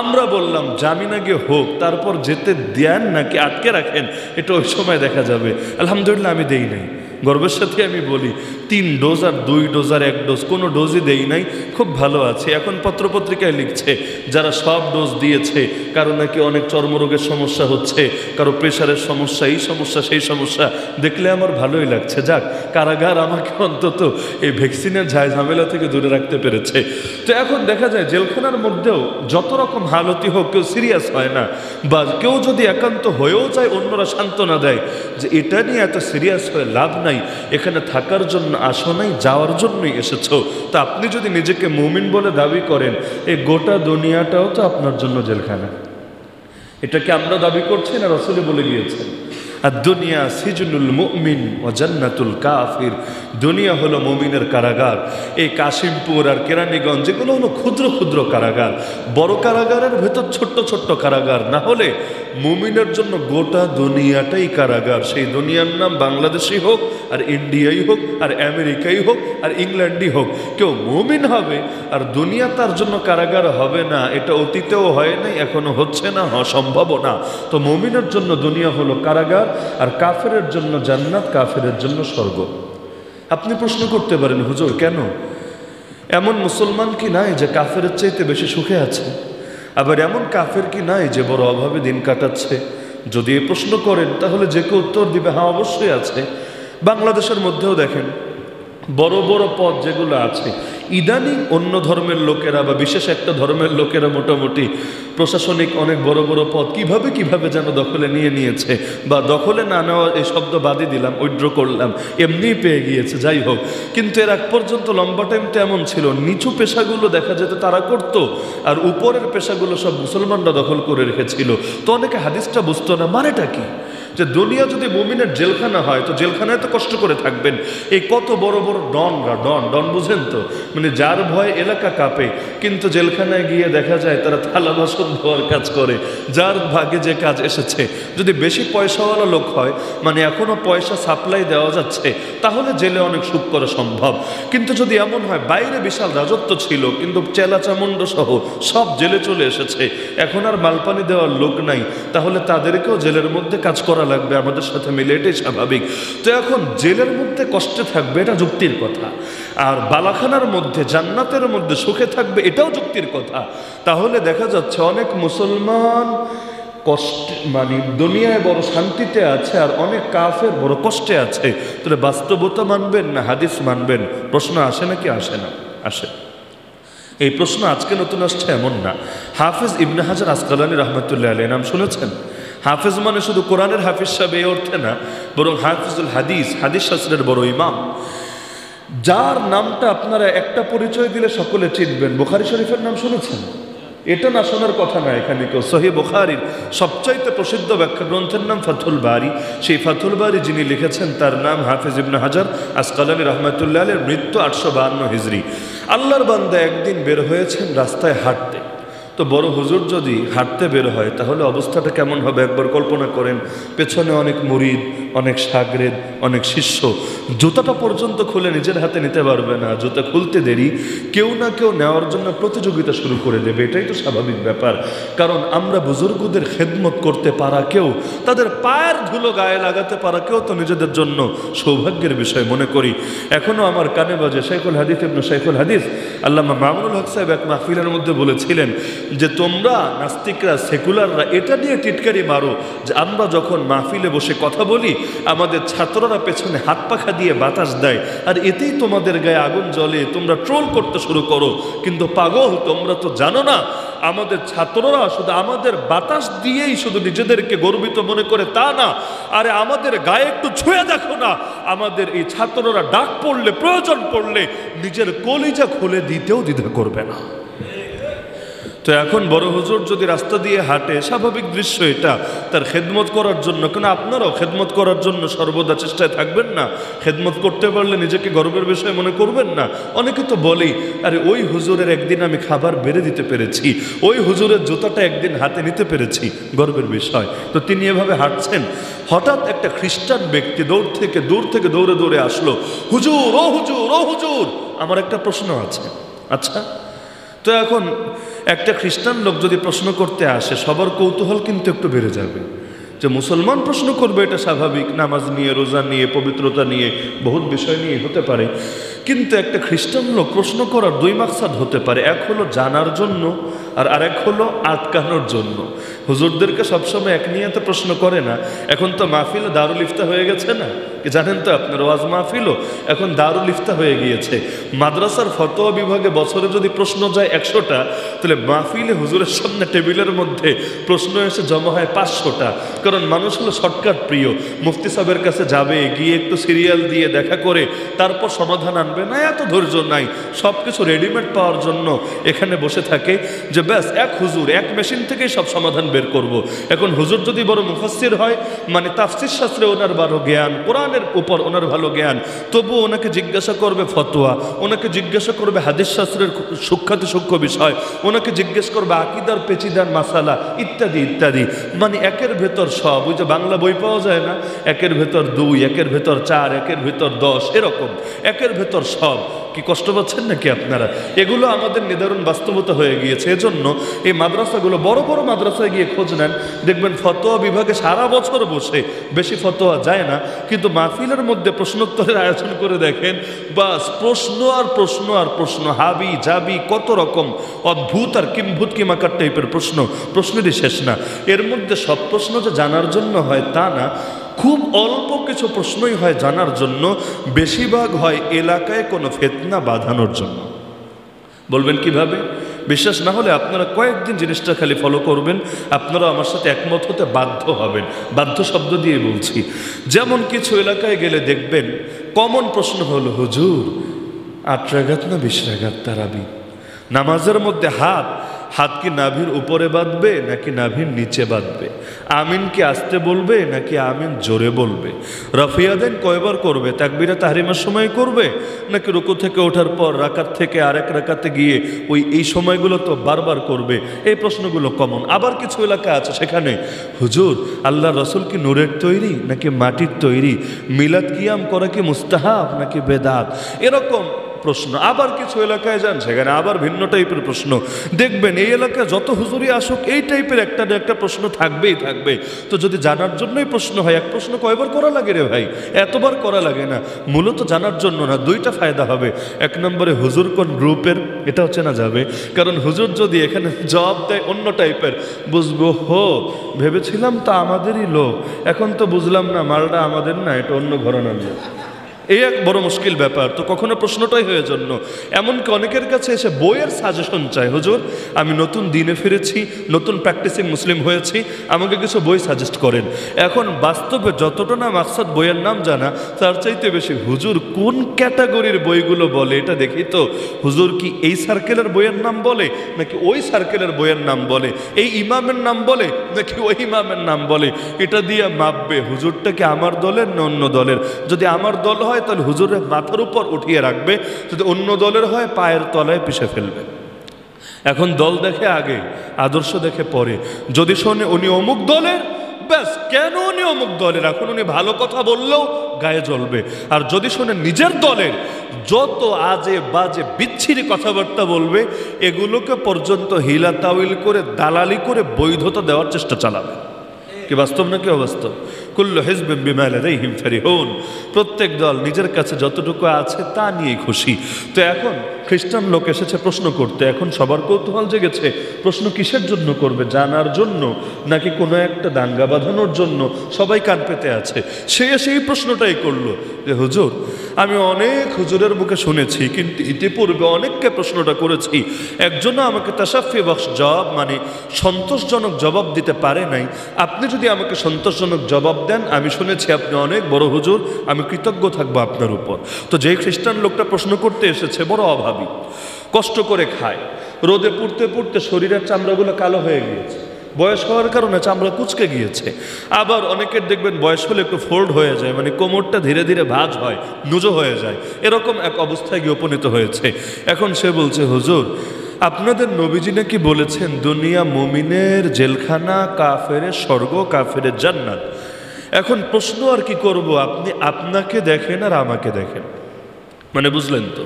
আমরা বললাম জামিন আগে হোক, তারপর যেতে দেন নাকি আটকে রাখেন এটা ওই সময় দেখা যাবে। আলহামদুলিল্লাহ আমি দেই নাই, গর্বের সাথে আমি বলি 3 ডোজ আর 2 ডোজ আর 1 ডোজ কোনো ডোজই দেই নাই, খুব ভালো আছে। এখন পত্রপত্রিকায় লিখছে যারা সব ডোজ দিয়েছে কারো নাকি অনেক চর্মরোগের সমস্যা হচ্ছে, কারো প্রেশারের সমস্যা, এই সমস্যা সেই সমস্যা, দেখলে আমার ভালোই লাগছে। যাক, কারাগার আমাকে অন্তত এই ভ্যাকসিনের ঝামেলা থেকে দূরে রাখতে পেরেছে। তো এখন দেখা যায় জেলখানার মধ্যেও যত রকম হালতি হোক কেউ সিরিয়াস হয় না, বা কেউ যদি একান্ত হয়েও যায় অন্যরা সান্ত্বনা দেয় যে এটা নিয়ে এত সিরিয়াস হয়ে লাভ নাই, এখানে থাকার জন্য আসো নাই, যাওয়ার জন্যই এসেছো। তো আপনি যদি নিজেকে মুমিন বলে দাবি করেন, এই গোটা দুনিয়াটাও তো আপনার জন্য জেলখানা। এটাকে আমরা দাবি করছি না, রাসূল বলে গিয়েছেন আর দুনিয়া সিজনুল মুমিন ওয়া জান্নাতুল কাফির, দুনিয়া হলো মুমিনের কারাগার। এই কাশিমপুর আর কেরানীগঞ্জ এগুলো হলো ক্ষুদ্র ক্ষুদ্র কারাগার, বড় কারাগারের ভেতর ছোট্ট ছোট্ট কারাগার। না হলে মুমিনের জন্য গোটা দুনিয়াটাই কারাগার। সেই দুনিয়ার নাম বাংলাদেশই হোক আর ইন্ডিয়াই হোক আর আমেরিকাই হোক আর ইংল্যান্ডই হোক, কেউ মুমিন হবে আর দুনিয়া তার জন্য কারাগার হবে না, এটা অতীতেও হয় নাই, এখনো হচ্ছে না, সম্ভব না। তো মুমিনের জন্য দুনিয়া হলো কারাগার, আর কাফেরের জন্য জান্নাত, কাফেরের জন্য স্বর্গ। আপনি প্রশ্ন করতে পারেন হুজুর কেন? এমন মুসলমান কি নাই যে কাফেরের চাইতে বেশি সুখে আছে? আবার এমন কাফের কি নাই যে বড় অভাবে দিন কাটাচ্ছে? যদি এই প্রশ্ন করেন তাহলে যে কেউ উত্তর দিবে হ্যাঁ অবশ্যই আছে। বাংলাদেশের মধ্যেও দেখেন বড় বড় পদ যেগুলো আছে, ইদানিং অন্য ধর্মের লোকেরা বা বিশেষ একটা ধর্মের লোকেরা মোটামুটি প্রশাসনিক অনেক বড় বড় পদ কিভাবে যেন দখলে নিয়েছে, বা দখলে না নেওয়া এই শব্দ বাদই দিলাম, উইথড্র করলাম, এমনিই পেয়ে গিয়েছে। যাই হোক, কিন্তু এর আগ পর্যন্ত লম্বা টাইম তো এমন ছিল, নিচু পেশাগুলো দেখা যেত তারা করত, আর উপরের পেশাগুলো সব মুসলমানরা দখল করে রেখেছিল। তো অনেকে হাদিসটা বুঝতো না, মানেটা কি, যে দুনিয়া যদি মুমিনের জেলখানা হয় তো জেলখানায় তো কষ্ট করে থাকবেন। এই কত বড় বড় ডন বুঝেন তো, মানে যার ভয় এলাকা কাঁপে, কিন্তু জেলখানায় গিয়ে দেখা যায় তারা থালা বাসন ধোয়ার কাজ করে, যার ভাগে যে কাজ এসেছে। যদি বেশি পয়সাওয়ালা লোক হয়, মানে এখনো পয়সা সাপ্লাই দেওয়া যাচ্ছে, তাহলে জেলে অনেক সুখ করা সম্ভব। কিন্তু যদি এমন হয় বাইরে বিশাল রাজত্ব ছিল কিন্তু চেলা চামুন্ড সহ সব জেলে চলে এসেছে, এখন আর মালপানি দেওয়ার লোক নাই, তাহলে তাদেরকেও জেলের মধ্যে কাজ করা লাগবে আমাদের সাথে মিলে, এটাই স্বাভাবিক। তো এখন জেলের মধ্যে কষ্টে থাকবে, এটা যুক্তির কথা, আর বালাখানার মধ্যে জান্নাতের মধ্যে সুখে থাকবে, এটাও যুক্তির কথা। তাহলে দেখা যাচ্ছে অনেক মুসলমান কষ্ট, মানে দুনিয়ায় বড় শান্তিতে আছে, আর অনেক কাফের বড় কষ্টে আছে। তাহলে বাস্তবতা মানবেন না হাদিস মানবেন? প্রশ্ন আসে নাকি আসে না? আসে। এই প্রশ্ন আজকে নতুন আসছে এমন না। হাফেজ ইবনে হাজার আসকালানী রহমতুল্লাহ আলাইহি নাম শুনেছেন? হাফেজ মানে শুধু কোরআনের হাফিজ সাহেব এই অর্থে না, বরং হাফিজুল হাদিস, হাদিস শাস্ত্রের বড় ইমাম, যার নামটা আপনারা একটা পরিচয় দিলে সকলে চিনবেন। বুখারী শরীফের নাম শুনেছেন? এটা না শোনার কথা না এখানে কেউ। সহিহ বুখারীর সবচাইতে প্রসিদ্ধ ব্যাখ্যা গ্রন্থের নাম ফাথুল বারী। সেই ফাথুল বারী যিনি লিখেছেন তার নাম হাফেজ ইবনে হাজার আসকালানী রহমতুল্লাহ আলাইহির, মৃত্যু 852 হিজরি। আল্লাহর বান্দা একদিন বের হয়েছেন রাস্তায় হাঁটতে। তো বড় হুজুর যদি হাঁটতে বের হয় তাহলে অবস্থাটা কেমন হবে একবার কল্পনা করেন। পেছনে অনেক মুরিদ, অনেক শাগরেদ, অনেক শিষ্য, জুতাটা পর্যন্ত খুলে নিজের হাতে নিতে পারবে না, জুতা খুলতে দেরি, কেউ না কেউ নেওয়ার জন্য প্রতিযোগিতা শুরু করে দেবে। এটাই তো স্বাভাবিক ব্যাপার, কারণ আমরা বুজুর্গদের খেদমত করতে পারা কেউ, তাদের পায়ের ধুলো গায়ে লাগাতে পারা কেউ তো নিজেদের জন্য সৌভাগ্যের বিষয় মনে করি। এখনও আমার কানে বাজে শাইখুল হাদিস ইবনে শাইখুল হাদিস আল্লামা মামুনুল হক সাহেব এক মাহফিলের মধ্যে বলেছিলেন যে তোমরা নাস্তিকরা সেকুলাররা এটা নিয়ে টিটকারি মারো যে আমরা যখন মাহফিলে বসে কথা বলি আমাদের ছাত্ররা পেছনে হাত পাখা দিয়ে বাতাস দেয় আর এতেই তোমাদের গায়ে আগুন জ্বলে, তোমরা ট্রোল করতে শুরু করো। কিন্তু পাগল, তোমরা তো জানো না আমাদের ছাত্ররা শুধু আমাদের বাতাস দিয়েই শুধু নিজেদেরকে গর্বিত মনে করে তা না, আরে আমাদের গায়ে একটু ছুঁয়ে দেখো না, আমাদের এই ছাত্ররা ডাক পড়লে, প্রয়োজন পড়লে নিজের কলিজা খুলে দিতেও দ্বিধা করবে না। তো এখন বড় হুজুর যদি রাস্তা দিয়ে হাঁটে, স্বাভাবিক দৃশ্য এটা, তার খেদমত করার জন্য, কেন আপনারাও খেদমত করার জন্য সর্বদা চেষ্টায় থাকবেন না? খেদমত করতে পারলে নিজেকে গর্বের বিষয় মনে করবেন না? অনেকে তো বলেই, আরে ওই হুজুরের একদিন আমি খাবার বেড়ে দিতে পেরেছি, ওই হুজুরের জুতাটা একদিন হাতে নিতে পেরেছি, গর্বের বিষয়। তো তিনি এভাবে হাঁটছেন, হঠাৎ একটা খ্রিস্টান ব্যক্তি দূর থেকে দৌড়ে দৌড়ে আসলো, হুজুর, ও হুজুর, ও হুজুর, আমার একটা প্রশ্ন আছে। আচ্ছা, তো এখন একটা খ্রিস্টান লোক যদি প্রশ্ন করতে আসে, সবার কৌতূহল কিন্তু একটু বেড়ে যাবে যে মুসলমান প্রশ্ন করবে, এটা স্বাভাবিক, নামাজ নিয়ে, রোজা নিয়ে, পবিত্রতা নিয়ে, বহুত বিষয় নিয়ে হতে পারে। কিন্তু একটা খ্রিস্টান লোক প্রশ্ন করার দুই মাকসাদ হতে পারে, এক হলো জানার জন্য আর আরেক হলো আটকানোর জন্য। হুজুরদেরকে সবসময় এক নিয়েতে প্রশ্ন করে না। এখন তো মাহফিল দারুল ইফতা হয়ে গেছে না, জানেন তো আপনার, ওয়াজ মাহফিলও এখন দারুল ইফতা হয়ে গিয়েছে। মাদ্রাসার ফতোয়া বিভাগে বছরে যদি প্রশ্ন যায় 100টা, তাহলে মাহফিলে হুজুরের সামনে টেবিলের মধ্যে প্রশ্ন এসে জমা হয় 500টা। কারণ মানুষ হলো শর্টকাট প্রিয়, মুফতি সাহেবের কাছে যাবে, গিয়ে একটু সিরিয়াল দিয়ে দেখা করে তারপর সমাধান আনবে না, এত ধৈর্য নাই। সব কিছু রেডিমেড পাওয়ার জন্য এখানে বসে থাকে যে ব্যাস এক হুজুর, এক মেশিন থেকেই সব সমাধান বের করব। এখন হুজুর যদি বড় মুফাসসির হয়, মানে তাফসীর শাস্ত্রে ওনার ভালো জ্ঞান, কোরআনের উপর ওনার ভালো জ্ঞান, তবু ওনাকে জিজ্ঞাসা করবে ফতোয়া, ওনাকে জিজ্ঞাসা করবে হাদিস শাস্ত্রের সূক্ষ্ম বিষয়, ওনাকে জিজ্ঞেস করবে আকীদার পেচিদার মাসালা ইত্যাদি ইত্যাদি। মানে একের ভেতর সব, ওই যে বাংলা বই পাওয়া যায় না, একের ভেতর 2, একের ভেতর 4, একের ভেতর 10, এরকম একের ভেতর সব। কি কষ্ট পাচ্ছেন নাকি আপনারা? এগুলো আমাদের নিদারুণ বাস্তবতা হয়ে গিয়েছে। এজন্য এই মাদ্রাসাগুলো, বড় বড় মাদ্রাসায় গিয়ে খোঁজ নেন, দেখবেন ফতোয়া বিভাগে সারা বছর বসে, বেশি ফতোয়া যায় না, কিন্তু মাহফিলের মধ্যে প্রশ্নোত্তরের আয়োজন করে দেখেন, বাস প্রশ্ন আর প্রশ্ন আর প্রশ্ন, হাবি জাবি, কত রকম অদ্ভুত আর কিম্ভূত কিমাকার টাইপের প্রশ্ন, প্রশ্নেরই শেষ না। এর মধ্যে সব প্রশ্ন যে জানার জন্য হয় তা না, খুব অল্প কিছু প্রশ্নই হয় জানার জন্য, বেশিরভাগ হয় এলাকায় কোনো ফিতনা বাঁধানোর জন্য। বলবেন কিভাবে? বিশ্বাস না হলে আপনারা কয়েকদিন জিনিসটা খালি ফলো করবেন, আপনারা আমার সাথে একমত হতে বাধ্য হবেন। বাধ্য শব্দ দিয়ে বলছি। যেমন কিছু এলাকায় গেলে দেখবেন কমন প্রশ্ন হলো, হুজুর 8 রাকাত না 20 রাকাত তারাবি? নামাজের মধ্যে হাত কি নাভির উপরে বাঁধবে নাকি নাভির নিচে বাঁধবে? আমিন কি আস্তে বলবে নাকি আমিন জোরে বলবে? রফিয়াদাইন কয়বার করবে? তাকবীরা তাহরিমার সময় করবে নাকি রুকু থেকে ওঠার পর রাকাত থেকে আরেক রাকাতে গিয়ে এই সময়গুলো তো বারবার করবে? এই প্রশ্নগুলো কমন। আবার কিছু এলাকা আছে সেখানে, হুজুর আল্লাহ রসুল কি নূরের তৈরি নাকি মাটির তৈরি? মিলাদ কিয়াম করা কি মুস্তাহাব নাকি বেদাত? এরকম প্রশ্ন। আবার কিছু এলাকায় যান, সেখানে আবার ভিন্ন টাইপের প্রশ্ন। দেখবেন এই এলাকায় যত হুজুরি আসুক, এই টাইপের একটা না একটা প্রশ্ন থাকবেই থাকবে। তো যদি জানার জন্যই প্রশ্ন হয়, এক প্রশ্ন কয়বার করা লাগে রে ভাই? এতবার করা লাগে না। মূলত জানার জন্য না, দুইটা ফায়দা হবে। এক নম্বরে হুজুর কোন গ্রুপের এটাও চেনা যাবে, কারণ হুজুর যদি এখানে জবাব দেয় অন্য টাইপের, বুঝবো হো ভেবেছিলাম তা আমাদেরই লোক, এখন তো বুঝলাম না মালটা আমাদের না, এটা অন্য ঘরানার লোক। এই এক বড় মুশকিল ব্যাপার। তো কখনো প্রশ্নটাই হয়ে জন্য, এমনকি অনেকের কাছে এসে বইয়ের সাজেশন চায়, হুজুর আমি নতুন দিনে ফিরেছি, নতুন প্র্যাকটিসিং মুসলিম হয়েছি, আমাকে কিছু বই সাজেস্ট করেন। এখন বাস্তবে যতটা না মাকসাদ বইয়ের নাম জানা, তার চাইতে বেশি হুজুর কোন ক্যাটাগরির বইগুলো বলে এটা দেখি তো। হুজুর কি এই সার্কেলের বইয়ের নাম বলে নাকি ওই সার্কেলের বইয়ের নাম বলে? এই ইমামের নাম বলে নাকি ওই ইমামের নাম বলে? এটা দিয়ে মাপবে হুজুরটা কি আমার দলের না অন্য দলের। যদি আমার দল হয় তাহলে হুজুরের মাথার উপর উঠিয়ে রাখবে, যদি অন্য দলের হয় পায়ের তলায় পিষে ফেলবে। এখন দল দেখে আগে, আদর্শ দেখে পরে। যদি শোনে উনি অমুক দলের, ব্যাস কেন উনি অমুক দলের, এখন উনি ভালো কথা বললেও গায়ে জ্বলবে। আর যদি শোনে নিজের দলের, যত আজে বাজে বিচ্ছিরি কথাবার্তা বলবে, এগুলোকে পর্যন্ত হিলা তাউইল করে দালালি করে বৈধতা দেওয়ার চেষ্টা চালাবে। কি বাস্তব নাকি অবাস্তব? কুল্লু হিজবিন বিমা লাদাইহিম ফারিহুন। প্রত্যেক দল নিজের কাছে যতটুকু আছে তা নিয়ে খুশি। তো এখন খ্রিস্টান লোক এসেছে প্রশ্ন করতে। এখন সবার কৌতূহল জেগেছে, প্রশ্ন কিসের জন্য করবে? জানার জন্য নাকি কোনো একটা দাঙ্গা বাঁধানোর জন্য? সবাই কান পেতে আছে। সে সেই প্রশ্নটাই করলো যে হুজুর, আমি অনেক হুজুরের মুখে শুনেছি, কিন্তু ইতিপূর্বে অনেককে প্রশ্নটা করেছি, একজনও আমাকে তাসাফি বক্স জবাব মানে সন্তোষজনক জবাব দিতে পারে নাই। আপনি যদি আমাকে সন্তোষজনক জবাব দেন, আমি শুনেছি আপনি অনেক বড় হুজুর, আমি কৃতজ্ঞ থাকবো আপনার উপর। তো যেই খ্রিস্টান লোকটা প্রশ্ন করতে এসেছে, বড় অভাবী, কষ্ট করে খায়, রোদে পুড়তে পুড়তে শরীরের চামড়াগুলো কালো হয়ে গিয়েছে, বয়স হওয়ার কারণে চামড়া কুচকে গিয়েছে। আবার অনেকের দেখবেন বয়স হলে একটু ফোল্ড হয়ে যায়, মানে কোমরটা ধীরে ধীরে ভাঁজ হয়, নুজো হয়ে যায়, এরকম এক অবস্থায় গিয়ে উপনীত হয়েছে। এখন সে বলছে, হুজুর, আপনাদের নবীজি নাকি বলেছেন দুনিয়া মুমিনের জেলখানা, কাফেরের স্বর্গ, কাফেরের জান্নাত। এখন প্রশ্ন আর কি করব, আপনি আপনাকে দেখেন আর আমাকে দেখেন, মানে বুঝলেন তো,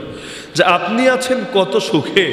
যে আপনি আছেন কত সুখে,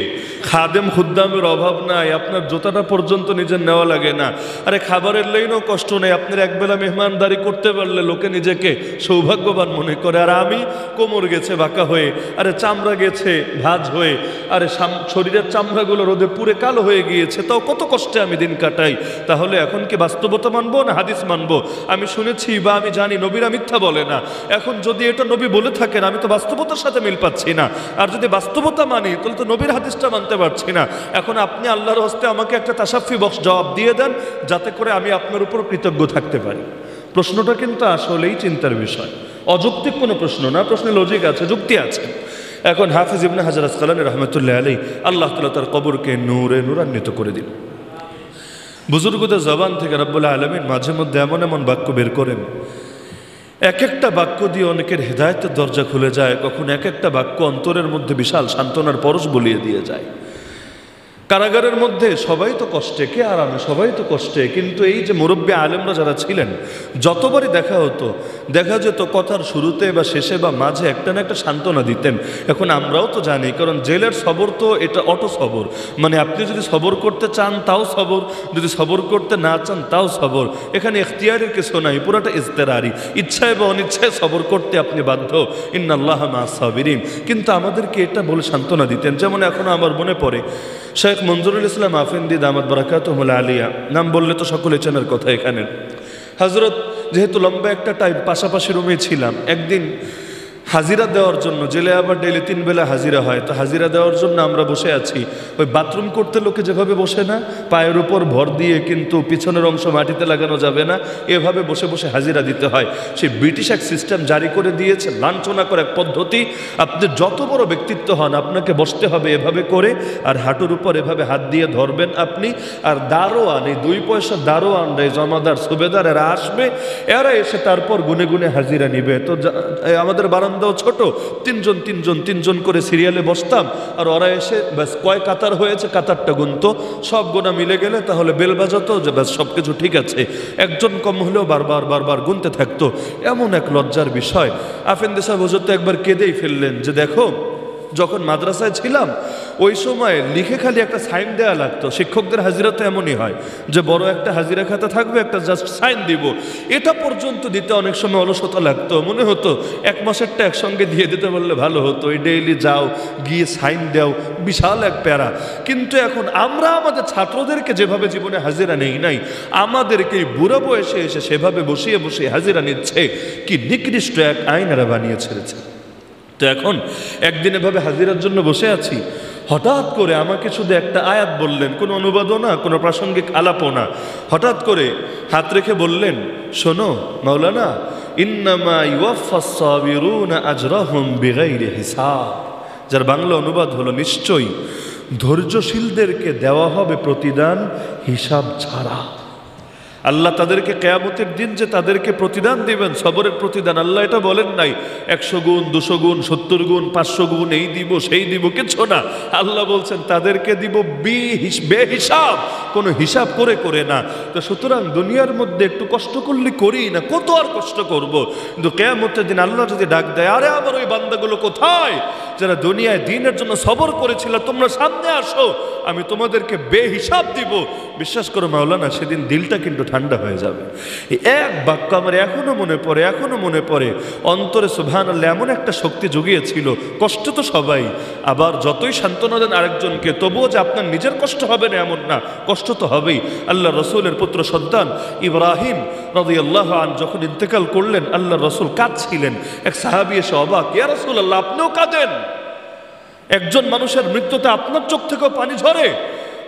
খাদেম খুদ্দামের অভাব নাই, আপনার জুতাটা পর্যন্ত নিজের নেওয়া লাগে না, আরে খাবারের লাইনও কষ্ট নেই, আপনার একবেলা মেহমানদারি করতে পারলে লোকে নিজেকে সৌভাগ্যবান মনে করে। আর আমি কোমর গেছে বাঁকা হয়ে, আরে চামড়া গেছে ভাঁজ হয়ে, আরে শরীরের চামড়াগুলো রোদে পুড়ে কালো হয়ে গিয়েছে, তাও কত কষ্টে আমি দিন কাটাই। তাহলে এখন কি বাস্তবতা মানবো না হাদিস মানবো? আমি শুনেছি বা আমি জানি নবীরা মিথ্যা বলে না। এখন যদি এটা নবী বলে থাকেন, আমি তো বাস্তবতার সাথে মিল পাচ্ছি না। আর যদি বাস্তবতা মানি, তাহলে তো নবীর হাদিসটা মানতে পারছি না। এখন আপনি আল্লাহর হস্তে আমাকে একটা তাসাফি বক্স জবাব দিয়ে দেন, যাতে করে আমি আপনার উপর কৃতজ্ঞ থাকতে পারি। প্রশ্নটা কিন্তু আসলেই চিন্তার বিষয়, অযৌক্তিক কোনো প্রশ্ন না, প্রশ্নে লজিক আছে, যুক্তি আছে। এখন হাফিজ ইবনে হাজার আসকালানী রহমতুল্লাহ আলাইহি, আল্লাহ তাআলা তার কবরকে নূরে নূরান্বিত করে দিন। বুজুর্গদের জবান থেকে রব্বুল আলামিন মাঝে মধ্যে এমন এমন বাক্য বের করেন, এক একটা বাক্য দিয়ে অনেকের হেদায়েতের দরজা খুলে যায়, কখন এক একটা বাক্য অন্তরের মধ্যে বিশাল সান্ত্বনার পরশ বলিয়ে দিয়ে যায়। কারাগারের মধ্যে সবাই তো কষ্টে, কে আরামে, সবাই তো কষ্টে, কিন্তু এই যে মুরব্বী আলেমরা যারা ছিলেন, যতবারই দেখা হতো, দেখা যেত কথার শুরুতে বা শেষে বা মাঝে একটা না একটা সান্ত্বনা দিতেন। এখন আমরাও তো জানি, কারণ জেলের সবর তো এটা অটো সবর, মানে আপনি যদি সবর করতে চান তাও সবর, যদি সবর করতে না চান তাও সবর। এখানে ইখতিয়ারের কিছু নাই, পুরাটা ইজতেরারি, ইচ্ছায় বা অনিচ্ছায় সবর করতে আপনি বাধ্য। ইন্নাল্লাহা মা'আস সাবিরিন। কিন্তু আমাদেরকে এটা বলে সান্ত্বনা দিতেন। যেমন এখনো আমার মনে পড়ে, শেখ মঞ্জুরুল ইসলাম আফেন্দি দামাত বারাকাতুহুল আলিয়া, নাম বললে তো সকলে চেনার কথা। এখানে হযরত যেহেতু লম্বা একটা টাইম পাশাপাশি রুমে ছিলাম, একদিন হাজিরা দেওয়ার জন্য, জেলে আবার ডেলি 3 বেলা হাজিরা হয়, তো হাজিরা দেওয়ার জন্য আমরা বসে আছি। ওই বাথরুম করতে লোকে যেভাবে বসে না, পায়ের উপর ভর দিয়ে, কিন্তু পিছনের অংশ মাটিতে লাগানো যাবে না, এভাবে বসে বসে হাজিরা দিতে হয়। সেই ব্রিটিশ এক সিস্টেম জারি করে দিয়েছে, লাঞ্ছনা করে এক পদ্ধতি। আপনি যত বড় ব্যক্তিত্ব হন, আপনাকে বসতে হবে এভাবে করে, আর হাঁটুর উপর এভাবে হাত দিয়ে ধরবেন আপনি। আর দারোয়ান, এই 2 পয়সা দারোয়ান, জমাদার, সুবেদার, এরা আসবে, এরা এসে তারপর গুনে গুনে হাজিরা নিবে। তো আমাদের বারান্দাও ছোট, 3 জন করে সিরিয়ালে বসতাম, আর ওরা এসে ব্যাস কয় কাতার হয়েছে কাতারটা গুনতো, সব গোনা মিলে গেলে তাহলে বেল বাজাতো যে ব্যাস সব কিছু ঠিক আছে। একজন কম হলেও বারবার গুনতে থাকতো। এমন এক লজ্জার বিষয়। আফেন্দি সাহেব হুজুর তো একবার কেঁদেই ফেললেন যে দেখো, যখন মাদ্রাসায় ছিলাম ওই সময় লিখে খালি একটা সাইন দেওয়া লাগতো। শিক্ষকদের হাজিরা তো এমনই হয় যে বড় একটা হাজিরা খাতা থাকবে, একটা জাস্ট সাইন দিব, এটা পর্যন্ত দিতে অনেক সময় অলসতা লাগতো। মনে হতো 1 মাসেরটা একসঙ্গে দিয়ে দিতে পারলে ভালো হতো। এই ডেইলি যাও, গিয়ে সাইন দাও, বিশাল এক প্যারা। কিন্তু এখন আমরা আমাদের ছাত্রদেরকে যেভাবে জীবনে হাজিরা নেই নাই, আমাদেরকে বুড়ো বয়সে এসে সেভাবে বসিয়ে বসিয়ে হাজিরা নিচ্ছে। কি নিকৃষ্ট এক আইন এরা বানিয়ে ছেড়েছে। তো এখন একদিন এভাবে হাজিরার জন্য বসে আছি, হঠাৎ করে আমাকে শুধু একটা আয়াত বললেন, কোনো অনুবাদও না, কোনো প্রাসঙ্গিক আলাপও না। হঠাৎ করে হাত রেখে বললেন, শোনো মাওলানা, ইন্নামা ইউওয়াফাস সাবিরুনা আজরাহুম বিগাইরি হিসাব। যার বাংলা অনুবাদ হলো, নিশ্চয়ই ধৈর্যশীলদেরকে দেওয়া হবে প্রতিদান হিসাব ছাড়া। আল্লাহ তাদেরকে কিয়ামতের দিন যে তাদেরকে প্রতিদান দিবেন, সবরের প্রতিদান, আল্লাহ এটা বলেন নাই 100 গুণ, 200 গুণ, 70 গুণ, 500 গুণ, এই দিব সেই দিব, কিছু না। আল্লাহ বলছেন তাদেরকে দিব বেহিসাব, কোনো হিসাব করে করে না। তো সুতরাং দুনিয়ার মধ্যে একটু কষ্ট করলে করি না, কত আর কষ্ট করব, কিন্তু কিয়ামতের দিন আল্লাহ যদি ডাক দেয়, আরে আমার ওই বান্দাগুলো কোথায় যারা দুনিয়ায় দ্বীনের জন্য সবর করেছিল, তোমরা সামনে আসো, আমি তোমাদেরকে বেহিসাব দিব। বিশ্বাস করো মাওলানা, সেদিন দিলটা কিন্তু ঠান্ডা হয়ে যাবে। এই এক বাক্য আমার এখনো মনে পড়ে অন্তরে সুবহানাল্লাহ এমন একটা শক্তি জুগিয়েছিল। কষ্ট তো সবাই, আবার যতই সান্ত্বনা দেন আরেকজনকে, তবুও যে আপনার নিজের কষ্ট হবে না এমন না, কষ্ট তো হবেই। আল্লাহ রসুলের পুত্র সন্তান ইব্রাহিম রাদিয়াল্লাহু আনহু যখন ইন্তেকাল করলেন, আল্লাহ রসুল কাঁদছিলেন। এক সাহাবী এসে অবাক, ইয়া রাসূলুল্লাহ আপনিও কাঁদেন? একজন মানুষের মৃত্যুতে আপনার চোখ থেকেও পানি ঝরে?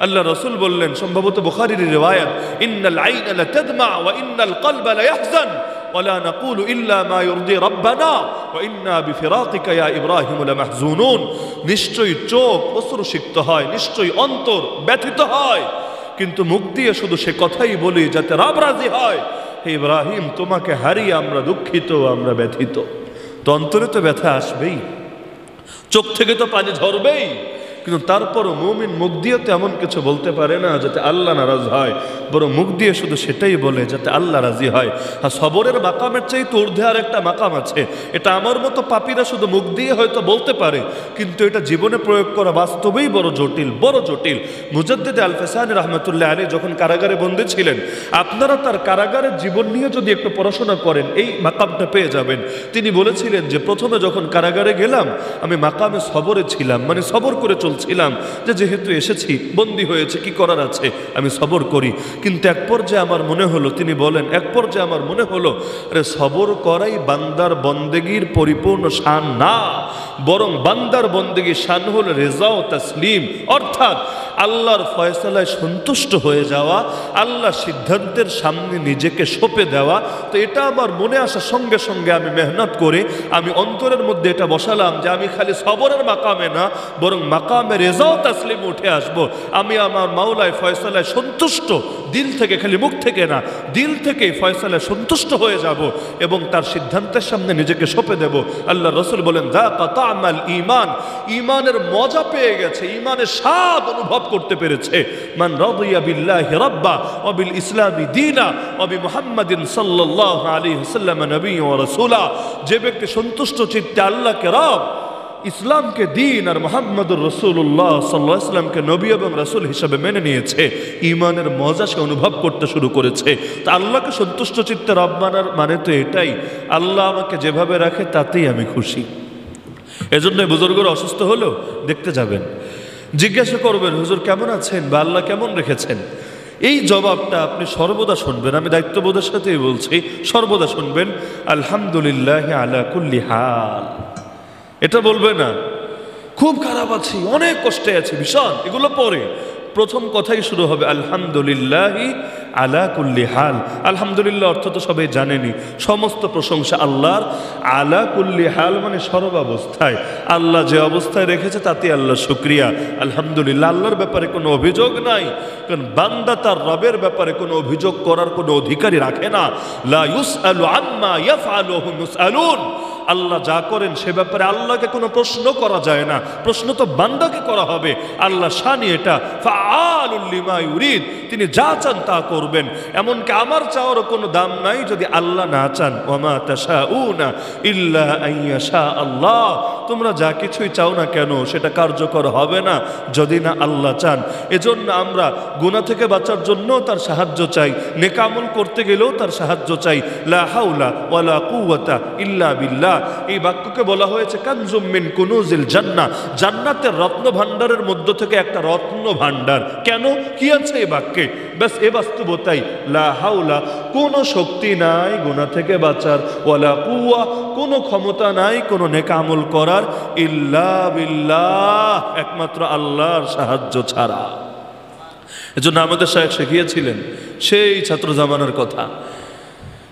আল্লাহ রসুল বললেন, সম্ভবত বুখারীর রিওয়ায়াত, ইন্নাল আইনা লাতাদমা ওয়া ইন্নাল কলবা লায়াহজান ওয়ালা নাকুলু ইল্লা মা ইরদি রাব্বানা ওয়া ইন্না বিফিরাকিকা ইয়া ইব্রাহিম লামাহজুনুন। নিশ্চয়ই চোখ অশ্রুসিক্ত হয়, নিশ্চয়ই অন্তর ব্যথিত হয়, কিন্তু মুখ দিয়ে শুধু সে কথাই বলি যাতে রব রাজি হয়। হে ইব্রাহিম, তোমাকে হারিয়ে আমরা দুঃখিত, আমরা ব্যথিত। তো অন্তরে তো ব্যথা আসবেই, চোখ থেকে তো পানি ঝরবেই, কিন্তু তারপরও মুমিন মুখ দিয়ে তো এমন কিছু বলতে পারে না যাতে আল্লাহ নারাজ হয়, বরং মুখ দিয়ে শুধু সেটাই বলে যাতে আল্লাহ রাজি হয়। আর সবরের মাকামের চাইতে ঊর্ধ্বে আর একটা মাকাম আছে, এটা আমার মতো পাপীরা শুধু মুখ দিয়ে হয়তো বলতে পারে, কিন্তু এটা জীবনে প্রয়োগ করা বাস্তবেই বড় জটিল। মুজাদ্দিদ আল ফেসানি রহমতুল্লাহ আলী যখন কারাগারে বন্দী ছিলেন, আপনারা তার কারাগারের জীবন নিয়ে যদি একটু পড়াশোনা করেন এই মাকামটা পেয়ে যাবেন। তিনি বলেছিলেন যে প্রথমে যখন কারাগারে গেলাম আমি মাকামে সবরে ছিলাম, মানে সবর করে চলছিলাম, যে যেহেতু এসেছি বন্দী হয়েছে কি করার আছে, আমি সবর করি। কিন্তু এক পর্যায়ে আমার মনে হলো, তিনি বলেন এক পর্যায়ে আমার মনে হলো, আরে সবর করাই বান্দার বন্দেগীর পরিপূর্ণ শান না, বরং বান্দার বন্দেগীর শান হলো রেজা ও তাসলিম, অর্থাৎ আল্লাহর ফয়সালায় সন্তুষ্ট হয়ে যাওয়া, আল্লাহর সিদ্ধান্তের সামনে নিজেকে সঁপে দেওয়া। তো এটা আমার মনে আসার সঙ্গে সঙ্গে আমি মেহনত করে আমি অন্তরের মধ্যে এটা বসালাম যে আমি খালি সবরের মাকামে না, বরং মাকামে রেজা ও তাসলিম উঠে আসব। আমি আমার মাওলায় ফয়সালায় সন্তুষ্ট, দিল থেকে, খালি মুখ থেকে না, দিল থেকে ফয়সালায় সন্তুষ্ট হয়ে যাব এবং তার সিদ্ধান্তের সামনে নিজেকে সঁপে দেব। আল্লাহ রসুল বলেন, যাকা তা'মাল ঈমান, ঈমানের মজা পেয়ে গেছে, ঈমানের স্বাদ অনুভব করতে পেরেছে। মান রাদিয়া বিল্লাহি রাব্বা ওয়া বিল ইসলামি দীনা ওয়া বিমুহাম্মাদিন সাল্লাল্লাহু আলাইহি ওয়াসাল্লাম নবিয়্যা ওয়া রাসূলা, যে ব্যক্তি সন্তুষ্ট চিত্তে আল্লাহকে রব, ইসলামকে দিন আর মুহাম্মদুর রাসূলুল্লাহ সাল্লাল্লাহু আলাইহি ওয়াসাল্লামকে নবী এবং রাসূল হিসেবে মেনে নিয়েছে, ঈমানের মজা সে অনুভব করতে শুরু করেছে। তা আল্লাহকে সন্তুষ্ট চিত্তে রব মানার মানে তো এটাই, আল্লাহ আমাকে যেভাবে রাখে তাতেই আমি খুশি। এজন্য বুজুর্গরা অসুস্থ হলেও দেখতে যাবেন, জিজ্ঞাসা করবেন হুজুর কেমন আছেন বা আল্লাহ কেমন রেখেছেন। এই জবাবটা আপনি সর্বদা শুনবেন, আমি দায়িত্ববোধের সাথেই বলছি, সর্বদা শুনবেন আলহামদুলিল্লাহ আলা কুল্লি হাল। এটা বলবে না খুব খারাপ আছি, অনেক কষ্টে আছি, ভীষণ, এগুলো পরে। প্রথম কথাই শুরু হবে আলহামদুলিল্লাহ আলা কুল্লি হাল। আলহামদুলিল্লাহ অর্থ তো সবাই জানেনি, সমস্ত প্রশংসা আল্লাহর। আলা কুল্লি হাল মানে সর্বাবস্থায়, আল্লাহ যে অবস্থায় রেখেছে তাতে আল্লাহ শুকরিয়া। আলহামদুলিল্লাহ, আল্লাহর ব্যাপারে কোনো অভিযোগ নাই, কারণ বান্দা তার রবের ব্যাপারে কোনো অভিযোগ করার কোনো অধিকারই রাখে না। লা ইউসআলু আম্মা ইয়াফআলু ওয়া হুম ইউসআলুন, আল্লাহ যা করেন সে ব্যাপারে আল্লাহকে কোনো প্রশ্ন করা যায় না, প্রশ্ন তো বান্দাকে করা হবে। আল্লাহ শানি এটা, ফাআলুল লিমা ইউরিদ, তিনি যা চান তা করবেন। এমনকি আমার চাওয়ারও কোনো দাম নাই যদি আল্লাহ না চান। ওয়ামা তাশাউনা ইল্লা আইয়াশা আল্লাহ, তোমরা যা কিছুই চাও না কেন সেটা কার্যকর হবে না যদি না আল্লাহ চান। এজন্য আমরা গুনাহ থেকে বাঁচার জন্য তার সাহায্য চাই, নেক আমল করতে গেলেও তার সাহায্য চাই। লা হাওলা ওয়ালা কুওয়াতা ইল্লা বিল্লাহ, এই বাক্যকে বলা হয়েছে কানজুম মিন কুনুজিল জান্নাহ, জান্নাতের রত্ন ভাণ্ডারের মধ্য থেকে একটা রত্ন ভাণ্ডার। কেন, কি আছে এই বাক্যে? ব্যাস এ বাস্তবতাই, লা হাওলা, কোনো শক্তি নাই গুনাহ থেকে বাঁচার, ওয়ালা কুওয়া, কোনো ক্ষমতা নাই কোনো নেক আমল করার, ইল্লা বিল্লাহ, একমাত্র আল্লাহর সাহায্য ছাড়া। এজন্য আমাদের শায়েখ শিখিয়েছিলেন সেই ছাত্র জামানার কথা,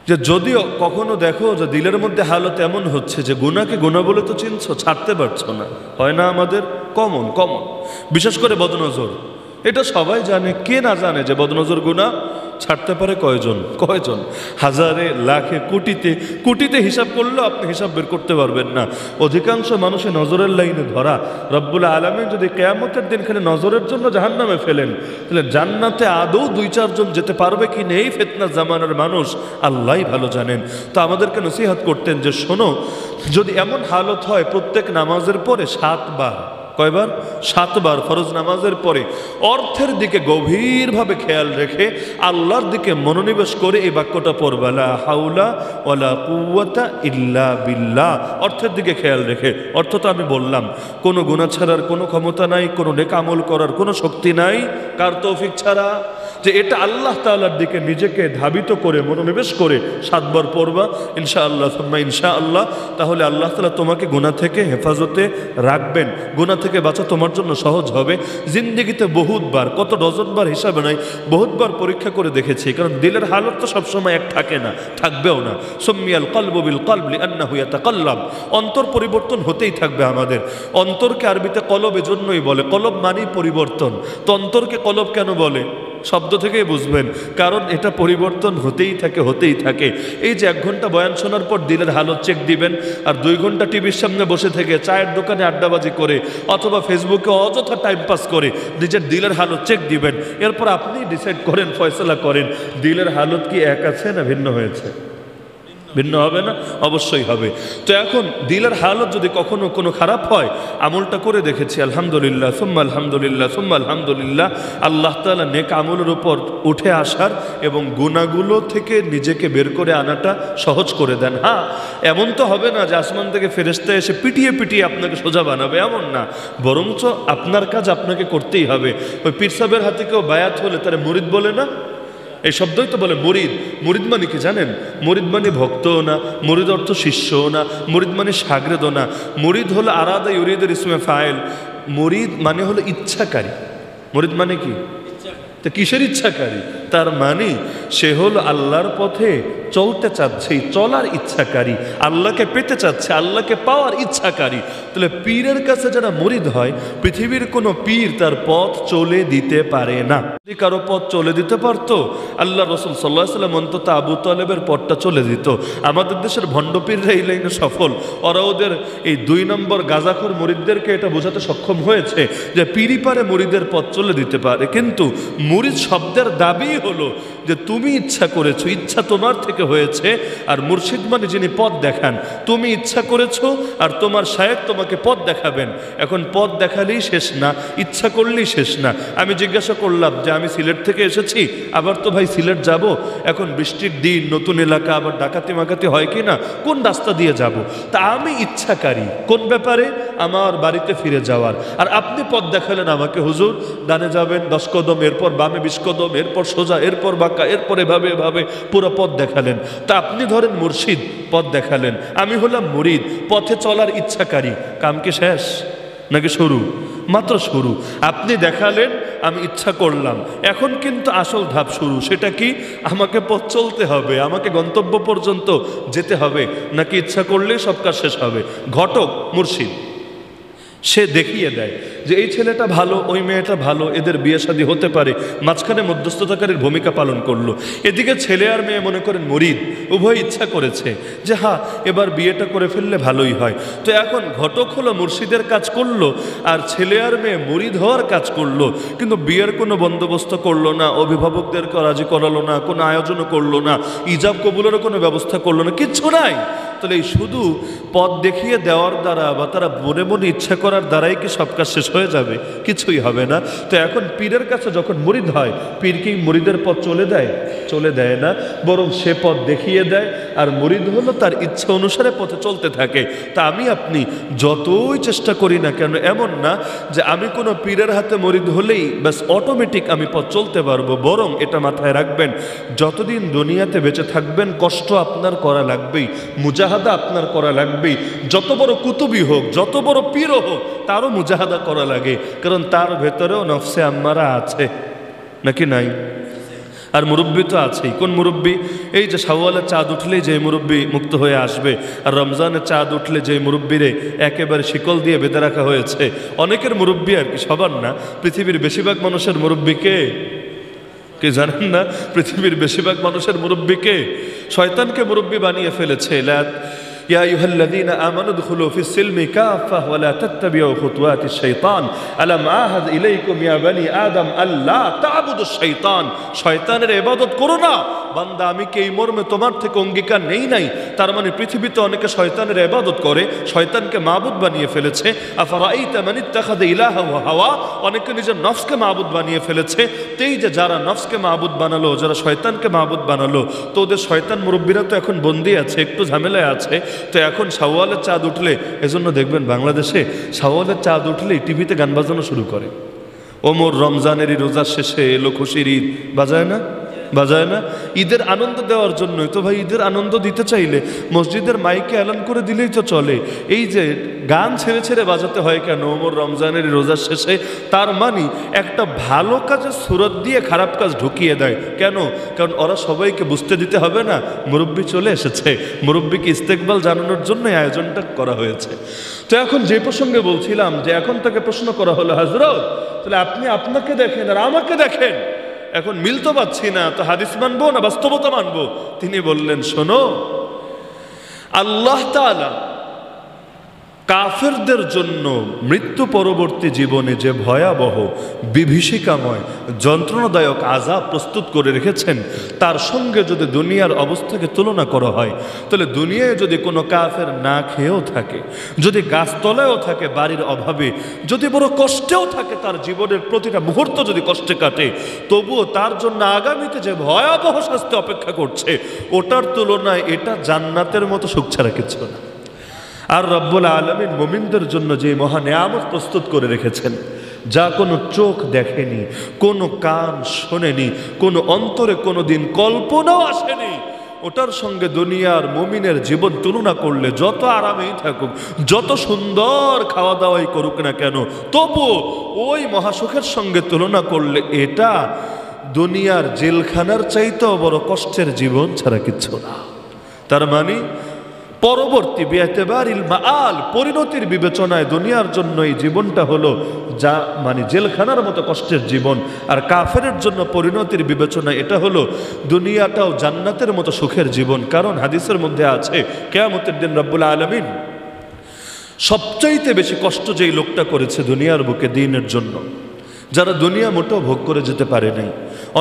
যে যদিও কখনো দেখো যে দিলের মধ্যে হালত এমন হচ্ছে যে গুনাহকে গুনাহ বলে তো চিনছো, ছাড়তে পারছো না, হয় না আমাদের কমন, বিশেষ করে বদনজর। এটা সবাই জানে, কে না জানে যে বদনজর গুনাহ ছাড়তে পারে কয়জন? হাজারে, লাখে, কোটিতে হিসাব করলেও আপনি হিসাব বের করতে পারবেন না। অধিকাংশ মানুষের নজরের লাইনে ধরা। রব্বুল আলামিন যদি কিয়ামতের দিন খালি নজরের জন্য জাহান্নামে ফেলেন, তাহলে জান্নাতে আদৌ 2-4 জন যেতে পারবে কি নেই ফিতনা জামানার মানুষ আল্লাহই ভালো জানেন। তো আমাদেরকে নসিহত করতেন যে শোনো, যদি এমন হালত হয় প্রত্যেক নামাজের পরে 7 বার কয়বার? 7 বার ফরজ নামাজের পরে অর্থের দিকে গভীরভাবে খেয়াল রেখে আল্লাহর দিকে মনোনিবেশ করে এই বাক্যটা পড়বা, লা হাওলা ওয়ালা কুওয়াতা ইল্লা বিল্লাহ। অর্থের দিকে খেয়াল রেখে, অর্থ তো আমি বললাম, কোনো গুনাহ ছাড়ার কোনো ক্ষমতা নাই, কোনো নেক আমল করার কোনো শক্তি নাই, কার তৌফিক ছাড়া? যে এটা আল্লাহ তাআলার দিকে নিজেকে ধাবিত করে মনোনিবেশ করে 7 বার পড়বা ইনশাআল্লাহ সুম্মা ইনশাআল্লাহ। তাহলে আল্লাহ তাআলা তোমাকে গুনাহ থেকে হেফাজতে রাখবেন, গুনাহ থেকে বাঁচা তোমার জন্য সহজ হবে। জিন্দেগিতে বহুতবার, কত ডজনবার হিসাবে নাই, বহুতবার পরীক্ষা করে দেখেছি, কারণ দিলের হালত তো সবসময় এক থাকে না, থাকবেও না। সুম্মিয়াল কলবু বিল কলব লিআন্নাহু ইয়াতাকাল্লাব, অন্তর পরিবর্তন হতেই থাকবে আমাদের। অন্তরকে আরবিতে কলব এজন্যই বলে, কলব মানেই পরিবর্তন। তো অন্তরকে কলব কেন বলে? শব্দ থেকেই বুঝবেন, কারণ এটা পরিবর্তন হতেই থাকে, হতেই থাকে। এই যে 1 ঘন্টা বয়ান শোনার পর দিলের হালত চেক দিবেন, আর 2 ঘন্টা টিভির সামনে বসে থেকে চায়ের দোকানে আড্ডাবাজি করে অথবা ফেসবুকে অযথা টাইম পাস করে নিজের দিলের হালত চেক দিবেন। এরপর আপনি ডিসাইড করেন, ফয়সলা করেন, দিলের হালত কি এক আছে না ভিন্ন হয়েছে? ভিন্ন হবে না? অবশ্যই হবে। তো এখন দিলের হালত যদি কখনো কোনো খারাপ হয়, আমলটা করে দেখেছি, আলহামদুলিল্লাহ সুম্মা আলহামদুলিল্লাহ সুম্মা আলহামদুলিল্লাহ, আল্লাহ তাআলা নেক আমলের উপর উঠে আসার এবং গুনাহগুলো থেকে নিজেকে বের করে আনাটা সহজ করে দেন। হ্যাঁ, এমন তো হবে না যে আসমান থেকে ফেরেশতা এসে পিটিয়ে পিটিয়ে আপনাকে সোজা বানাবে, এমন না। বরঞ্চ আপনার কাজ আপনাকে করতেই হবে। ওই পীর সাহেবের হাতে কেউ বায়াত হলে তারা মুরিদ বলে না? এই শব্দই তো বলে মুরিদ। মুরিদ মানে কি জানেন? মুরিদ মানে ভক্তও না, মুরিদ অর্থ শিষ্যও না, মুরিদ মানে শাগরেদও না। মুরিদ হলো আরাদা ইউরিদের ইসমে ফাইল। মুরিদ মানে হলো ইচ্ছাকারী। মুরিদ মানে কি? তো কিসের ইচ্ছাকারী? তার মানে সে হলো আল্লাহর পথে চলতে চাচ্ছে, চলার ইচ্ছাকারী, আল্লাহকে পেতে চাচ্ছে, আল্লাহকে পাওয়ার ইচ্ছাকারী। তাহলে পীরের কাছে যারা মুরিদ হয়, পৃথিবীর কোনো পীর তার পথ চলে দিতে পারে না। যদি কারো পথ চলে দিতে পারতো, আল্লাহ রসুল সাল্লাল্লাহু আলাইহি ওয়াসাল্লাম অন্তত আবু তালেবের পথটা চলে দিত। আমাদের দেশের ভণ্ড পীররা এই লাইনে সফল। ওরা ওদের এই 2 নম্বর গাজাখোর মুরিদদেরকে এটা বোঝাতে সক্ষম হয়েছে যে পীরই পারে মুরিদের পথ চলে দিতে পারে। কিন্তু মুরিদ শব্দের দাবি হলো যে তুমি ইচ্ছা করেছো, ইচ্ছা তোমার থেকে হয়েছে। আর মুর্শিদ মানে যিনি পথ দেখান, তুমি ইচ্ছা করেছো আর তোমার শায়েখ তোমাকে পথ দেখাবেন। এখন পথ দেখালেই শেষ না, ইচ্ছা করলেই শেষ না। আমি জিজ্ঞাসা করলাম যে আমি সিলেট থেকে এসেছি, আবার তো ভাই সিলেট যাব, এখন বৃষ্টির দিন, নতুন এলাকা, আবার ডাকাতি মাকাতি হয় কি না, কোন রাস্তা দিয়ে যাব? তা আমি ইচ্ছাকারী কোন ব্যাপারে? আমার বাড়িতে ফিরে যাওয়ার। আর আপনি পথ দেখালেন আমাকে, হুজুর ডানে যাবেন 10 কদম, এরপর বামে 20 কদম, এরপর সোজা, এরপর বাঁকা, এরপর এভাবে এভাবে পুরো পথ দেখালেন। তা আপনি ধরেন মুর্শিদ, পথ দেখালেন, আমি হলাম মুরিদ, পথে চলার ইচ্ছাকারী। কাম কি শেষ নাকি শুরু? মাত্র শুরু। আপনি দেখালেন, আমি ইচ্ছা করলাম, এখন কিন্তু আসল ধাপ শুরু। সেটা কি? আমাকে পথ চলতে হবে, আমাকে গন্তব্য পর্যন্ত যেতে হবে, নাকি ইচ্ছা করলেই সব কাজ শেষ হবে? ঘটক মুর্শিদ, সে দেখিয়ে দেয় যে এই ছেলেটা ভালো, ওই মেয়েটা ভালো, এদের বিয়ে শাদী হতে পারে। মাঝখানে মধ্যস্থতাকারীর ভূমিকা পালন করলো। এদিকে ছেলে আর মেয়ে মনে করেন মুরিদ, উভয় ইচ্ছা করেছে যে হ্যাঁ এবার বিয়েটা করে ফেললে ভালোই হয়। তো এখন ঘটক হলো মুর্শিদের কাজ করলো, আর ছেলে আর মেয়ে মুরিদ হওয়ার কাজ করলো। কিন্তু বিয়ের কোনো বন্দোবস্ত করলো না, অভিভাবকদেরকে রাজি করালো না, কোনো আয়োজনও করলো না, ইজাব কবুলেরও কোনো ব্যবস্থা করলো না, কিচ্ছু নাই। তাহলে এই শুধু পথ দেখিয়ে দেওয়ার দ্বারা বা তারা মনে মনে ইচ্ছা করার দ্বারাই কি সব কাজ শেষ হয়ে যাবে? কিছুই হবে না। তো এখন পীরের কাছে যখন মুরিদ হয়, পীর কি মুরিদের পথ চলে দেয়? চলে দেয় না, বরং সে পথ দেখিয়ে দেয়। আর মুরিদ হলো তার ইচ্ছা অনুসারে পথে চলতে থাকে। তা আমি আপনি যতই চেষ্টা করি না কেন, এমন না যে আমি কোনো পীরের হাতে মুরিদ হলেই ব্যাস অটোমেটিক আমি পথ চলতে পারবো। বরং এটা মাথায় রাখবেন, যতদিন দুনিয়াতে বেঁচে থাকবেন কষ্ট আপনার করা লাগবেই, মুজাহাদা আপনার করা লাগবেই। যত বড় কুতুবই হোক, যত বড় পীরও হোক, তারও মুজাহাদা করা লাগে, কারণ তার ভেতরেও নফসে আম্মারা আছে, নাকি নাই? আর মুরব্বী তো আছেই। কোন মুরব্বী? এই যে শাওয়ালের চাঁদ উঠলেই যে মুরব্বী মুক্ত হয়ে আসবে, আর রমজানের চাঁদ উঠলে যে মুরব্বীরে একেবারে শিকল দিয়ে বেঁধে রাখা হয়েছে। অনেকের মুরব্বী আর কি, সবার না। পৃথিবীর বেশিরভাগ মানুষের মুরব্বীকে কে জানেন না? পৃথিবীর বেশিরভাগ মানুষের মুরব্বীকে শয়তানকে মুরব্বী বানিয়ে ফেলেছে। ইয়া আইয়ুহাল্লাযীনা আমানু দুখুলু ফিস সিলমি কাফা ওয়া লা তাত্তাবিউ খুতুওয়াতিশ শাইতান আলাম আহাদ ইলাইকুম ইয়া বানি আদম আল্লা তা'বুদুশ শাইতান, শয়তানের ইবাদত করো না। বান্দা আমি কি এই মর্মে তোমার থেকে অঙ্গীকার নেই নাই? তার মানে পৃথিবীতে অনেকে শয়তানের ইবাদত করে, শয়তানকে মাবুদ বানিয়ে ফেলেছে। আফারাইতা মান ইত্তাখাযা ইলাহাহু হাওয়া, অনেকে নিজের নফসকে মাবুদ বানিয়ে ফেলেছে। তেই যে যারা নফসকে মাবুদ বানালো, যারা শয়তানকে মাবুদ বানালো, তো ওদের শয়তান মুরব্বীরা তো এখন বন্দী আছে, একটু ঝামেলায় আছে। তো এখন শাওয়ালের চাঁদ উঠলে, এজন্য দেখবেন বাংলাদেশে শাওয়ালের চাঁদ উঠলেই টিভিতে গান বাজানো শুরু করে। ওমর রমজানেরই রোজার শেষে এলো খুশির ঈদ, বাজায় না? বাজায় না? ঈদের আনন্দ দেওয়ার জন্যই তো ভাই। ঈদের আনন্দ দিতে চাইলে মসজিদের মাইকে এলান করে দিলেই তো চলে। এই যে গান ছেড়ে ছেড়ে বাজাতে হয় কেন ওমর রমজানের রোজার শেষে? তার মানে একটা ভালো কাজের সুরত দিয়ে খারাপ কাজ ঢুকিয়ে দেয়। কেন? কারণ ওরা সবাইকে বুঝতে দিতে হবে না মুরব্বি চলে এসেছে, মুরব্বিকে ইস্তেকবাল জানানোর জন্য আয়োজনটা করা হয়েছে। তো এখন যে প্রসঙ্গে বলছিলাম যে এখন তাকে প্রশ্ন করা হলো, হযরত তাহলে আপনি আপনাকে দেখেন আর আমাকে দেখেন, এখন মিল তো পাচ্ছি না, তো হাদিস মানবো না বাস্তবতা মানবো? তিনি বললেন, শোনো, আল্লাহ তাআলা কাফেরদের জন্য মৃত্যু পরবর্তী জীবনে যে ভয়াবহ বিভীষিকাময় যন্ত্রণাদায়ক আযাব প্রস্তুত করে রেখেছেন, তার সঙ্গে যদি দুনিয়ার অবস্থাকে তুলনা করা হয়, তাহলে দুনিয়ায় যদি কোনো কাফের না খেয়েও থাকে, যদি গাছতলায়ও থাকে বাড়ির অভাবে, যদি বড় কষ্টেও থাকে, তার জীবনের প্রতিটা মুহূর্ত যদি কষ্টে কাটে, তবুও তার জন্য আগামীতে যে ভয়াবহ শাস্তি অপেক্ষা করছে, ওটার তুলনায় এটা জান্নাতের মতো সুখ ছাড়া কিছু না। আর রব্বুল আলামিন মুমিনদের জন্য যে মহা নেয়ামত প্রস্তুত করে রেখেছেন, যা কোনো চোখ দেখেনি, কোনো কান শোনেনি, কোনো অন্তরে কোনো দিন কল্পনাও আসেনি, ওটার সঙ্গে দুনিয়ার মুমিনের জীবন তুলনা করলে যত আরামেই থাকুক, যত সুন্দর খাওয়া দাওয়াই করুক না কেন, তবুও ওই মহাসুখের সঙ্গে তুলনা করলে এটা দুনিয়ার জেলখানার চাইতেও বড় কষ্টের জীবন ছাড়া কিচ্ছু না। তার মানে পরবর্তী বিআতিবারিল মাআল, পরিণতির বিবেচনায় দুনিয়ার জন্য এই জীবনটা হলো যা মানে জেলখানার মতো কষ্টের জীবন, আর কাফেরের জন্য পরিণতির বিবেচনায় এটা হলো দুনিয়াটাও জান্নাতের মতো সুখের জীবন। কারণ হাদিসের মধ্যে আছে কিয়ামতের দিন রব্বুল আলামিন সবচাইতে বেশি কষ্ট যেই লোকটা করেছে দুনিয়ার বুকে দ্বীনের জন্য, যারা দুনিয়া মোটেও ভোগ করে যেতে পারে নাই।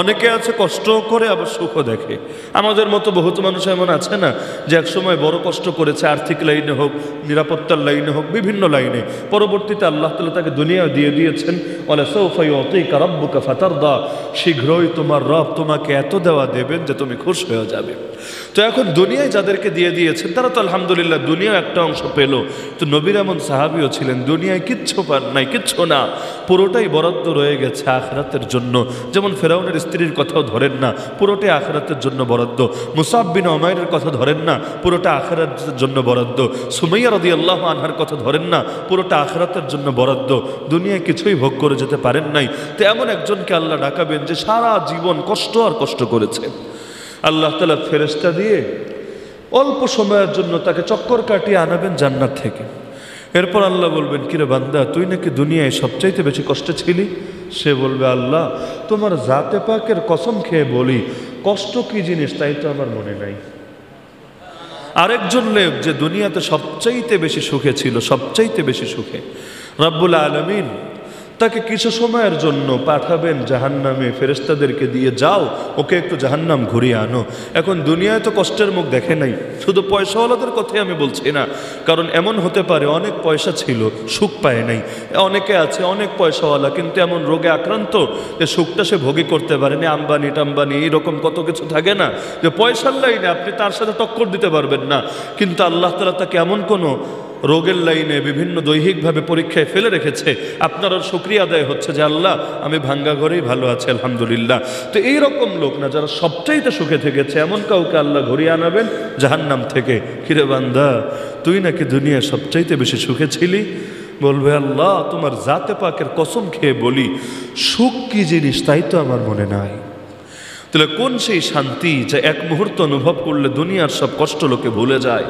অনেকে আছে কষ্টও করে আবার সুখও দেখে। আমাদের মতো বহুত মানুষ এমন আছে না যে একসময় বড় কষ্ট করেছে, আর্থিক লাইনে হোক, নিরাপত্তার লাইনে হোক, বিভিন্ন লাইনে, পরবর্তীতে আল্লাহ তাআলা তাকে দুনিয়া দিয়ে দিয়েছেন। ওয়ালা সাওফা ইউতিকা রাব্বুকা ফাতারদা, শীঘ্রই তোমার রব তোমাকে এত দেওয়া দেবেন যে তুমি খুশ হয়ে যাবে। তো এখন দুনিয়ায় যাদেরকে দিয়ে দিয়েছেন তারা তো আলহামদুলিল্লাহ দুনিয়া একটা অংশ পেল। তো নবীর এমন সাহাবীও ছিলেন দুনিয়ায় কিচ্ছু পান নাই, কিচ্ছু না, পুরোটাই বরাদ্দ রয়ে গেছে আখিরাতের জন্য। যেমন ফেরাউনের স্ত্রীর কথাও ধরেন না, পুরোটাই আখিরাতের জন্য বরাদ্দ। মুসাব বিন উমাইরের কথা ধরেন না, পুরোটা আখিরাতের জন্য বরাদ্দ। সুমাইয়া রাদিয়াল্লাহু আনহার কথা ধরেন না, পুরোটা আখিরাতের জন্য বরাদ্দ। দুনিয়ায় কিছুই ভোগ করে যেতে পারেন নাই। তো এমন একজনকে আল্লাহ ডাকাবেন যে সারা জীবন কষ্ট আর কষ্ট করেছে। আল্লাহ তাআলা ফেরেশতা দিয়ে অল্প সময়ের জন্য তাকে চক্কর কাটিয়ে আনাবেন জান্নাত থেকে। এরপর আল্লাহ বলবেন, কিরে বান্দা, তুই নাকি দুনিয়ায় সবচাইতে বেশি কষ্টে ছিলি? সে বলবে, আল্লাহ তোমার জাতে পাকের কসম খেয়ে বলি, কষ্ট কি জিনিস তাই তো আমার মনে নাই। আরেকজন লোক যে দুনিয়াতে সবচাইতে বেশি সুখে ছিল, সবচাইতে বেশি সুখে, রব্বুল আলামিন তাকে কিছু সময়ের জন্য পাঠাবেন জাহান্নামে, ফেরেশতাদেরকে দিয়ে, যাও ওকে একটু জাহান্নাম ঘুরিয়ে আনো। এখন দুনিয়ায় তো কষ্টের মুখ দেখে নাই, শুধু পয়সাওয়ালাদের কথাই আমি বলছি না, কারণ এমন হতে পারে অনেক পয়সা ছিল সুখ পায় নাই। অনেকে আছে অনেক পয়সাওয়ালা কিন্তু এমন রোগে আক্রান্ত যে সুখটা সে ভোগী করতে পারেনি। আম্বানি টাম্বানি এইরকম কত কিছু থাকে না, যে পয়সার লাইনে আপনি তার সাথে টক্কর দিতে পারবেন না, কিন্তু আল্লাহ তাআলা তাকে এমন কোনো রোগের লাইনে বিভিন্ন দৈহিকভাবে পরীক্ষায় ফেলে রেখেছে, আপনার শুকরিয়া আদায় হচ্ছে যে আল্লাহ আমি ভাঙ্গা ঘরেই ভালো আছি আলহামদুলিল্লাহ। তো এইরকম লোক না, যারা সবচাইতে সুখে থেকেছে, এমন কাউকে আল্লাহ ঘুরিয়ে আনাবেন জাহান্নাম থেকে। কিরে বান্দা, তুই নাকি দুনিয়া সবচাইতে বেশি সুখে ছিলি? বলবে, আল্লাহ তোমার জাতে পাকের কসম খেয়ে বলি, সুখ কি জিনিস তাই তো আমার মনে নাই। তাহলে কোন সেই শান্তি যা এক মুহূর্ত অনুভব করলে দুনিয়ার সব কষ্ট লোকে ভুলে যায়,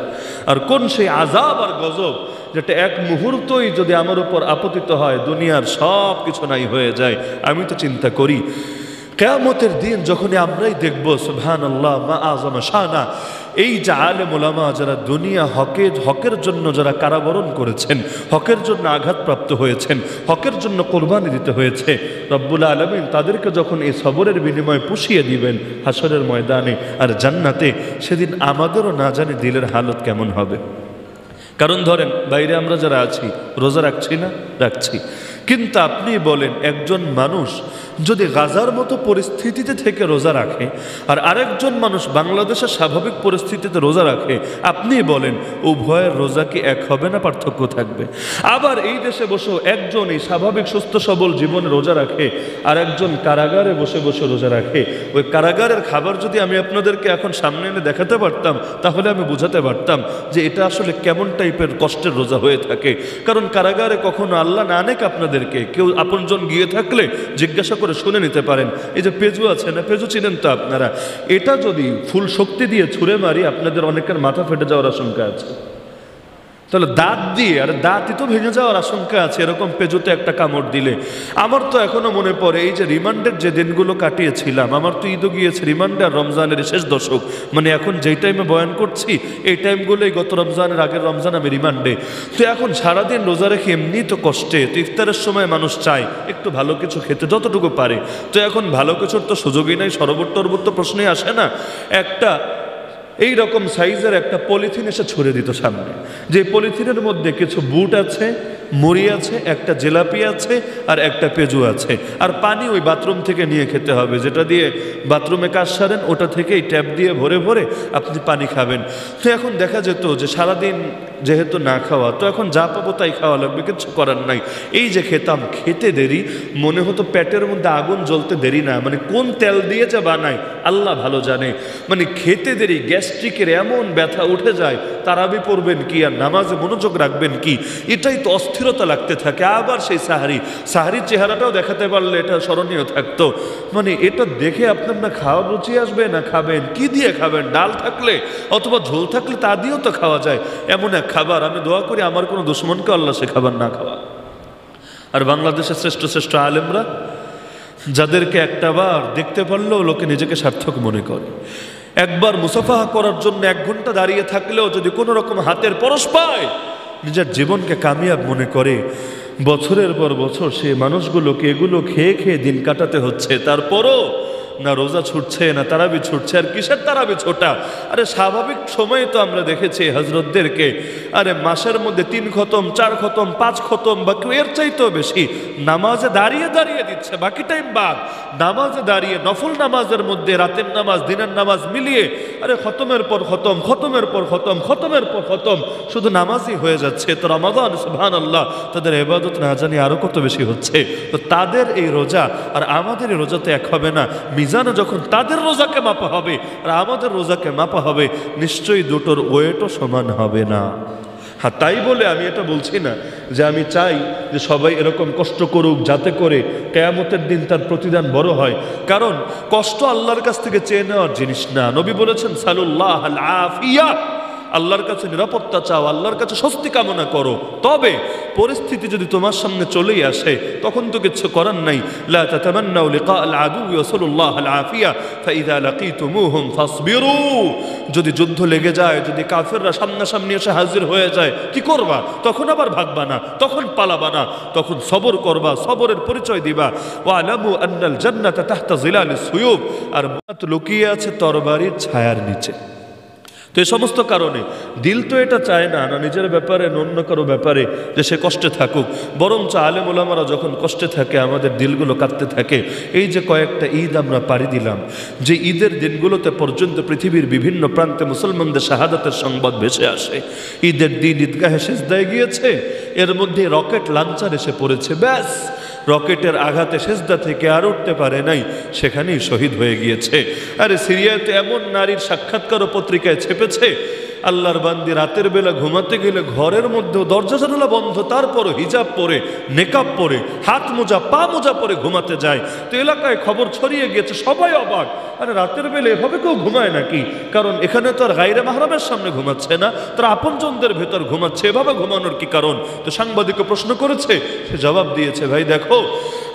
আর কোন সেই আযাব আর গজব যেটা এক মুহূর্তই যদি আমার উপর আপতিত হয় দুনিয়ার সব কিছু নাই হয়ে যায়। আমি তো চিন্তা করি কিয়ামতের দিন যখনই আমরাই দেখব সুবহানাল্লাহ মা আযমা শানা, এই যে আলেম ওলামা যারা দুনিয়া হকের জন্য যারা কারাবরণ করেছেন, হকের জন্য আঘাতপ্রাপ্ত হয়েছেন, হকের জন্য কোরবানি দিতে হয়েছে, রব্বুল আলামিন তাদেরকে যখন এই সবরের বিনিময়ে পুষিয়ে দিবেন হাসরের ময়দানে আর জান্নাতে, সেদিন আমাদেরও না জানি দিলের হালত কেমন হবে। কারণ ধরেন বাইরে আমরা যারা আছি রোজা রাখছি না, রাখছি, কিন্তু আপনি বলেন একজন মানুষ যদি গাজার মতো পরিস্থিতিতে থেকে রোজা রাখে আর আরেকজন মানুষ বাংলাদেশের স্বাভাবিক পরিস্থিতিতে রোজা রাখে, আপনি বলেন উভয়ের রোজা কি এক হবে না পার্থক্য থাকবে? আবার এই দেশে বসেও একজন এই স্বাভাবিক সুস্থ সবল জীবনে রোজা রাখে আর একজন কারাগারে বসে বসে রোজা রাখে। ওই কারাগারের খাবার যদি আমি আপনাদেরকে এখন সামনে এনে দেখাতে পারতাম তাহলে আমি বুঝাতে পারতাম যে এটা আসলে কেমন টাইপের কষ্টের রোজা হয়ে থাকে। কারণ কারাগারে কখনো আল্লাহ না আনেক আপনাদেরকে, কেউ আপনজন গিয়ে থাকলে জিজ্ঞাসা করে শুনে নিতে পারেন। এই যে পেজু আছে না, পেজু চিনেন তো আপনারা, এটা যদি ফুল শক্তি দিয়ে ছুঁড়ে মারি আপনাদের অনেকের মাথা ফেটে যাওয়ার আশঙ্কা আছে। তাহলে দাঁত দিয়ে, আর দাঁতই তো ভেঙে যাওয়ার আশঙ্কা আছে এরকম পেজুতে একটা কামড় দিলে। আমার তো এখনো মনে পড়ে এই যে রিমান্ডের যে দিনগুলো কাটিয়েছিলাম, আমার তো ঈদও গিয়েছে রিমান্ডে আর রমজানের শেষ দশক, মানে এখন যেই টাইমে বয়ান করছি এই টাইমগুলোই গত রমজানের আগের রমজান আমি রিমান্ডে। তো এখন সারাদিন রোজা রেখে এমনি তো কষ্টে, তো ইফতারের সময় মানুষ চায় একটু ভালো কিছু খেতে যতটুকু পারে, তো এখন ভালো কিছুর তো সুযোগই নাই, শরবত টরবত তো প্রশ্নই আসে না। একটা এই রকম সাইজের একটা পলিথিন এসে ছড়িয়ে দিত সামনে, যে পলিথিনের মধ্যে কিছু বুট আছে, মুড়ি আছে, একটা জিলাপি আছে আর একটা পেজু আছে, আর পানি ওই বাথরুম থেকে নিয়ে খেতে হবে, যেটা দিয়ে বাথরুমে কাজ সারেন ওটা থেকেই ট্যাপ দিয়ে ভরে ভরে আপনি পানি খাবেন। তো এখন দেখা যেত যে সারাদিন যেহেতু না খাওয়া, তো এখন যা পাবো তাই খাওয়া লাগবে, কিছু করার নাই। এই যে খেতাম, খেতে দেরি, মনে হতো পেটের মধ্যে আগুন জ্বলতে দেরি না, মানে কোন তেল দিয়ে যে বানায় আল্লাহ ভালো জানে, মানে খেতে দেরি গ্যাস্ট্রিকের এমন ব্যথা উঠে যায়, তারাবি পড়বেন কি আর নামাজে মনোযোগ রাখবেন কি, এটাই তো অস্থিরতা লাগতে থাকে। আবার সেই সাহারির চেহারাটাও দেখাতে পারলে এটা স্মরণীয় থাকতো। মানে এটা দেখে আপনার না খাওয়া রুচি আসবে, না খাবেন কি দিয়ে খাবেন, ডাল থাকলে অথবা ঝোল থাকলে তা দিয়েও তো খাওয়া যায়, এমন এক খাবার। আমি দোয়া করি আমার কোনো দুশ্মনকে আল্লাহ সে খাবার না খাওয়া। আর বাংলাদেশের শ্রেষ্ঠ শ্রেষ্ঠ আলেমরা যাদেরকে একটাবার দেখতে পারলেও লোকে নিজেকে সার্থক মনে করে, একবার মুসাফাহা করার জন্য 1 ঘন্টা দাঁড়িয়ে থাকলেও যদি কোনো রকম হাতের পরশ পায় নিজের জীবনকে কামিয়াব মনে করে। বছরের পর বছর সেই মানুষগুলোকে এগুলো খেয়ে খেয়ে দিন কাটাতে হচ্ছে, তারপরও না রোজা ছুটছে না তারাবি ছুটছে। আর কিসের তারাবি ছোটা? আরে স্বাভাবিক সময়ে তো আমরা দেখেছি হজরতদেরকে আরে মাসের মধ্যে 3 খতম 4 খতম 5 খতম বা এর চাইতেও বেশি নামাজে দাঁড়িয়ে দাঁড়িয়ে দিচ্ছে, বাকি টাইম বাদ নামাজে দাঁড়িয়ে নফল নামাজের মধ্যে রাতের নামাজ দিনের নামাজ মিলিয়ে আরে খতমের পর খতম, খতমের পর খতম, খতমের পর খতম, শুধু নামাজই হয়ে যাচ্ছে। তো রমাদান সুবহানাল্লাহ তাদের ইবাদত না জানি আরো কত বেশি হচ্ছে। তো তাদের এই রোজা আর আমাদের এই রোজাতে এক হবে না। মিজানে যখন তাদের রোজাকে মাপা হবে আর আমাদের রোজাকে মাপা হবে, নিশ্চয়ই দুটোর ওয়েটও সমান হবে না। হ্যাঁ, তাই বলে আমি এটা বলছি না যে আমি চাই যে সবাই এরকম কষ্ট করুক যাতে করে কিয়ামতের দিন তার প্রতিদান বড় হয়, কারণ কষ্ট আল্লাহর কাছ থেকে চেয়ে নেওয়ার জিনিস না। নবী বলেছেন সালুল্লাহ আল আফিয়া, আল্লাহর কাছে নিরাপত্তা চাও, আল্লাহর কাছে স্বস্তি কামনা করো। তবে পরিস্থিতি যদি তোমার সামনে চলেই আসে তখন তো কিছু করার নাই। লা তাতামান্নাউ লিকা আল আদুওয়ি ওয়াসাল্লাল্লাহু আল আফিয়া ফাইযা লাকিতুমুহুম ফাসবিরু। যদি যুদ্ধ লেগে যায়, যদি কাফেররা সামনাসামনি এসে হাজির হয়ে যায়, কি করবা? তখন আবার ভাগবা না, তখন পালাবা না, তখন সবর করবা, সবরের পরিচয় দিবা। ওয়ালামু আন্নাল জান্নাতা তাহতা জিলালিস সুয়ুব, আর জান্নাত লুকিয়ে আছে তরবারির ছায়ার নিচে। তো এই সমস্ত কারণে দিল তো এটা চায় না না নিজের ব্যাপারে অন্য কারো ব্যাপারে যে সে কষ্টে থাকুক, বরঞ্চ আলেম ওলামারা যখন কষ্টে থাকে আমাদের দিলগুলো কাঁদতে থাকে। এই যে কয়েকটা ঈদ আমরা পাড়ি দিলাম, যে ঈদের দিনগুলোতে পর্যন্ত পৃথিবীর বিভিন্ন প্রান্তে মুসলমানদের শাহাদাতের সংবাদ ভেসে আসে। ঈদের দিন ঈদগাহে সেজদায় গিয়েছে, এর মধ্যে রকেট লাঞ্চার এসে পড়েছে, ব্যাস রকেটের আঘাতে সেজদা থেকে আর উঠতে পারে নাই, সেখানেই শহীদ হয়ে গিয়েছে। আরে সিরিয়াতে এমন নারীর সাক্ষাৎকার পত্রিকায় ছেপেছে, আল্লাহর বান্দি রাতের বেলা ঘুমাতে গেলে ঘরের মধ্যেও দরজা জানালা বন্ধ, তারপরও হিজাব পরে নেকাব পরে হাত মোজা পা মোজা পরে ঘুমাতে যায়। তো এলাকায় খবর ছড়িয়ে গিয়েছে, সবাই অবাক, আরে রাতের বেলা এভাবে কেউ ঘুমায় নাকি? কারণ এখানে তো আর গায়রে মাহরামের সামনে ঘুমাচ্ছে না, তারা আপনজনদের ভেতর ঘুমাচ্ছে, এভাবে ঘুমানোর কি কারণ? তো সাংবাদিকও প্রশ্ন করেছে, সে জবাব দিয়েছে, ভাই দেখো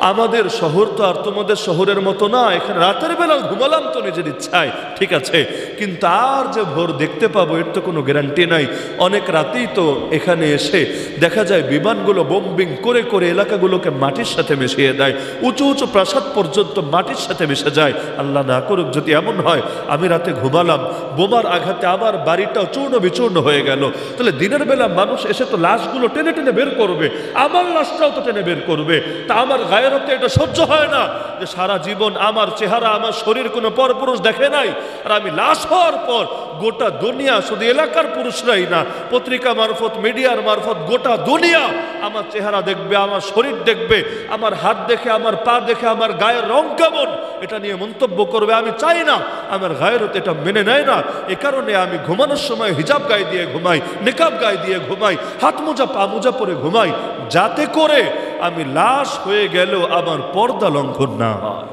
আমাদের শহর তো আর তোমাদের শহরের মতো না, এখানে রাতের বেলা ঘুমালাম তো নিজের ইচ্ছায়, ঠিক আছে, কিন্তু আর যে ভোর দেখতে পাবো এর তো কোনো গ্যারান্টি নাই। অনেক রাতেই তো এখানে এসে দেখা যায় বিমানগুলো বোম্বিং করে করে এলাকাগুলোকে মাটির সাথে মিশিয়ে দেয়, উঁচু উঁচু প্রাসাদ পর্যন্ত মাটির সাথে মিশে যায়। আল্লাহ না করুক যদি এমন হয় আমি রাতে ঘুমালাম, বোমার আঘাতে আমার বাড়িটাও চূর্ণ বিচূর্ণ হয়ে গেল, তাহলে দিনের বেলা মানুষ এসে তো লাশগুলো টেনে টেনে বের করবে, আমার লাশটাও তো টেনে বের করবে। তা আমার গায়ের রক্তে এটা সহ্য হয় না যে সারা জীবন আমার চেহারা আমার শরীর কোনো পরপুরুষ দেখে নাই, আর আমি লাশ হওয়ার পর গোটা দুনিয়া, শুধু এলাকার পুরুষরাই না, পত্রিকা মারফত মিডিয়ার মারফত গোটা দুনিয়া আমার চেহারা দেখবে, আমার শরীর দেখবে, আমার হাত দেখে, আমার পা দেখে, আমার গায়ের রং কেমন এটা নিয়ে মন্তব্য করবে। আমি চাই না, আমার গায়েরত এটা মেনে নেয় না। এ কারণে আমি ঘুমানোর সময় হিজাব গায়ে দিয়ে ঘুমাই, নিকাব গায়ে দিয়ে ঘুমাই, হাত মোজা পা মোজা পরে ঘুমাই, যাতে করে আমি লাশ হয়ে গেলেও আমার পর্দা লঙ্ঘন না হয়।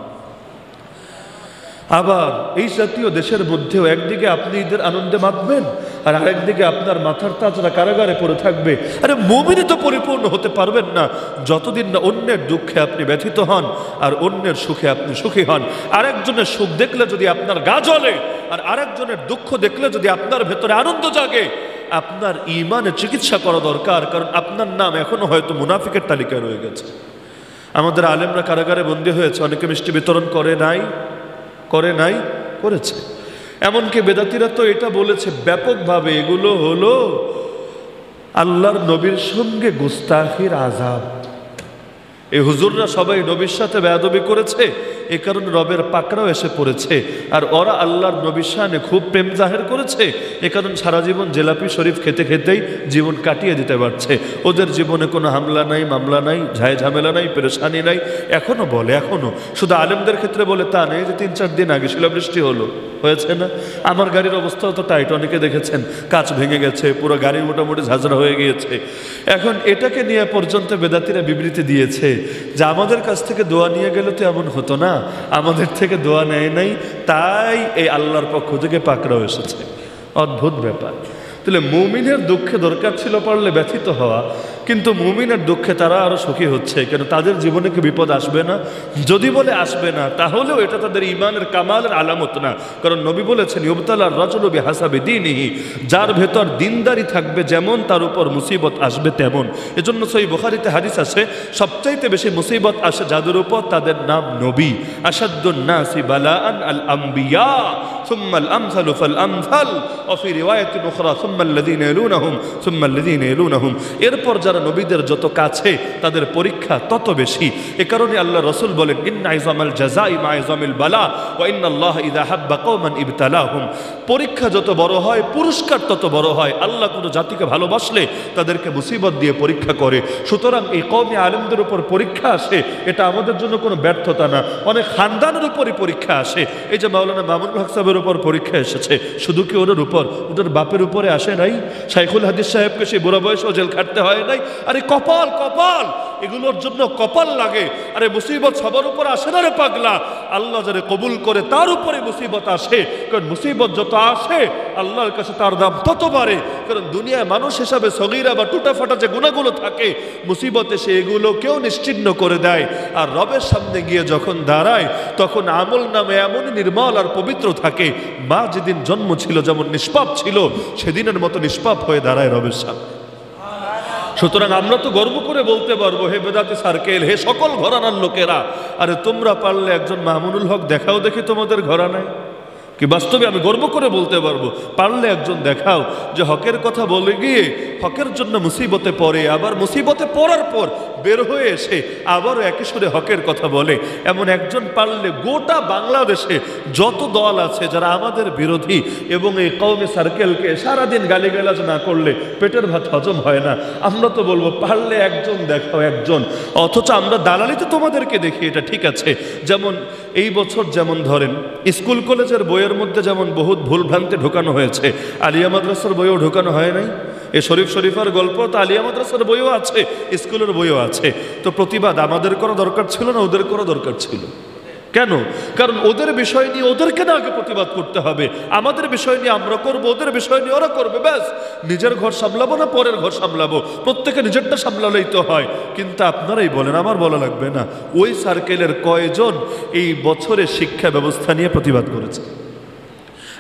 আবার এই জাতীয় দেশের মধ্যেও একদিকে আপনি ঈদের আনন্দে মাতবেন, আর আরেকদিকে আপনার মাথার তাজরা কারাগারে পড়ে থাকবে। আরে মুমিনই তো পরিপূর্ণ হতে পারবেন না যতদিন না অন্যের দুঃখে আপনি ব্যথিত হন আর অন্যের সুখে আপনি সুখী হন। আরেকজনের সুখ দেখলে যদি আপনার গা জ্বলে, আর আরেকজনের দুঃখ দেখলে যদি আপনার ভেতরে আনন্দ জাগে, আপনার ঈমানের চিকিৎসা করা দরকার, কারণ আপনার নাম এখনো হয়তো মুনাফিকের তালিকায় রয়ে গেছে। আমাদের আলেমরা কারাগারে বন্দী হয়েছে, অনেকে মিষ্টি বিতরণ করে নাই, করেছে। এমনকি বেদাতিরা তো এটা বলেছে ব্যাপকভাবে, এগুলো হলো আল্লাহর নবীর সঙ্গে গুস্তাখির আযাব। এই হুজুররা সবাই নবীর সাথে বেয়াদবি করেছে, এ কারণে রবের পাকড়াও এসে পড়েছে, আর ওরা আল্লাহর নবীর শানে খুব প্রেম জাহের করেছে, এ কারণে সারা জীবন জেলাপি শরীফ খেতে খেতেই জীবন কাটিয়ে দিতে পারছে। ওদের জীবনে কোনো হামলা নাই, মামলা নাই, ঝামেলা নাই, পেরেশানি নাই। এখনো বলে, এখনো শুধু আলেমদের ক্ষেত্রে বলে তা নেই যে 3-4 দিন আগে শিলাবৃষ্টি হয়েছে না, আমার গাড়ির অবস্থাও তো টাইট, অনেকে দেখেছেন কাঁচ ভেঙে গেছে, পুরো গাড়ি মোটামুটি ঝাঁঝরা হয়ে গিয়েছে। এখন এটাকে নিয়ে পর্যন্ত বেদাতিরা বিবৃতি দিয়েছে যে আমাদের কাছ থেকে দোয়া নিয়ে গেলে তো এমন হতো না, আমাদের থেকে দোয়া নেয় নাই, তাই এই আল্লাহর পক্ষ থেকে পাকড়াও এসেছে। অদ্ভুত ব্যাপার। তাহলে মুমিনের দুঃখে দরকার ছিল পারলে ব্যথিত হওয়া, কিন্তু মুমিনের দুঃখে তারা আরো সুখী হচ্ছে, কেন তাদের জীবনে কি বিপদ আসবে না? যদি বলে আসবে না, তাহলেও এটা তাদের ঈমানের কামালের আলামত না। কারণ নবী বলেছেন ইউবতালার রাজুলু বিহাসাবি দীনিহি, যার ভেতর দিনদারি থাকবে যেমন তার উপর মুসিবত আসবে তেমন। এজন্য সহিহ বুখারীতে হাদিস আছে, সবচাইতে বেশি মুসিবত আসে যাদের উপর তাদের নাম নবী। আশাদ্দুন নাসি বালাআন আল আম্বিয়া সুম্মা আল আমসালু ফাল আমসাল ওয়া ফি রিওয়ায়াতিন উখরা সুম্মা আল্লাযীনা ইয়ালুনাহুম সুম্মা আল্লাযীনা ইয়ালুনাহুম। এরপর যারা নবীদের যত কাছে তাদের পরীক্ষা তত বেশি। এ কারণে আল্লাহ রাসূল বলেন ইন্না ইযামাল জাযাই মা ইযামিল বালা ওয়া ইন্নাল্লাহা ইযা হাব্বা কওমান ইবতালাহুম। পরীক্ষা যত বড় হয় পুরস্কার তত বড় হয়। আল্লাহ কোনো জাতিকে ভালোবাসলে তাদেরকে মুসিবত দিয়ে পরীক্ষা করে। সুতরাং এই কওমি আলেমদের উপর পরীক্ষা আসে, এটা আমাদের জন্য কোনো ব্যর্থতা না। অনেক খানদানের উপরই পরীক্ষা আসে। এই যে মাওলানা মামুনুল হক সাহেবের উপর পরীক্ষা এসেছে, শুধু কি ওদের উপর, ওদের বাপের উপরে আসে নাই? শাইখুল হাদিস সাহেবকে সেই বুড়া বয়সেও জেল খাটতে হয় নাই? আরে কপাল কপাল, এগুলোর জন্য কপাল লাগে। আরে মুসিবত সবার উপর আসে না রে পাগলা, আল্লাহ যারা কবুল করে তার উপরে মুসিবত আসে। কারণ মুসিবত যত আসে আল্লাহর কাছে তার দাম তত বাড়ে। কারণ দুনিয়ায় মানুষ হিসাবে সগীরা বা টুটা ফাটা যে গুণাগুলো থাকে, মুসিবতে সে এগুলোকেও নিশ্চিহ্ন করে দেয়। আর রবের সামনে গিয়ে যখন দাঁড়ায় তখন আমল নামে এমনই নির্মল আর পবিত্র থাকে, মা যেদিন জন্ম ছিল যেমন নিষ্পাপ ছিল সেদিনের মতো নিষ্পাপ হয়ে দাঁড়ায় রবের সামনে। সুতরাং আমরা তো গর্ব করে বলতে পারবো, হে বেদাতি সার্কেল, হে সকল ঘরানার লোকেরা, আরে তোমরা পারলে একজন মামুনুল হক দেখাও দেখি তোমাদের ঘরানায়। কি বাস্তবে আমি গর্ব করে বলতে পারবো, পারলে একজন দেখাও যে হকের কথা বলে গিয়ে হকের জন্য মুসিবতে পড়ে, আবার মুসিবতে পড়ার পর বের হয়ে এসে আবারও একই সুরে হকের কথা বলে। এমন একজন পারলে গোটা বাংলাদেশে যত দল আছে যারা আমাদের বিরোধী এবং এই কওমি সার্কেলকে সারাদিন গালিগালাজ না করলে পেটের ভাত হজম হয় না, আমরা তো বলবো পারলে একজন দেখাও, একজন। অথচ আমরা দালালিতে তোমাদেরকে দেখি, এটা ঠিক আছে। যেমন এই বছর যেমন ধরেন স্কুল কলেজের বইয়ের মধ্যে যেমন বহুত ভুলভ্রান্তি ঢোকানো হয়েছে, আলিয়া মাদ্রাসার বইও ঢোকানো হয় নাই? এই শরীফ শরীফার গল্প তো আলিয়া মাদ্রাসার বইও আছে, স্কুলের বইও আছে। তো প্রতিবাদ আমাদের করা দরকার ছিল না ওদের করা দরকার ছিল? কেন? কারণ ওদের বিষয় নিয়ে ওদেরকে না আগে প্রতিবাদ করতে হবে, আমাদের বিষয় নিয়ে আমরা করবো, ওদের বিষয় নিয়ে ওরা করবে, ব্যাস। নিজের ঘর সামলাবো না পরের ঘর সামলাবো, প্রত্যেকে নিজেরটা সামলালেই তো হয়। কিন্তু আপনারাই বলেন, আমার বলা লাগবে না, ওই সার্কেলের কয়জন এই বছরে শিক্ষা ব্যবস্থা নিয়ে প্রতিবাদ করেছে?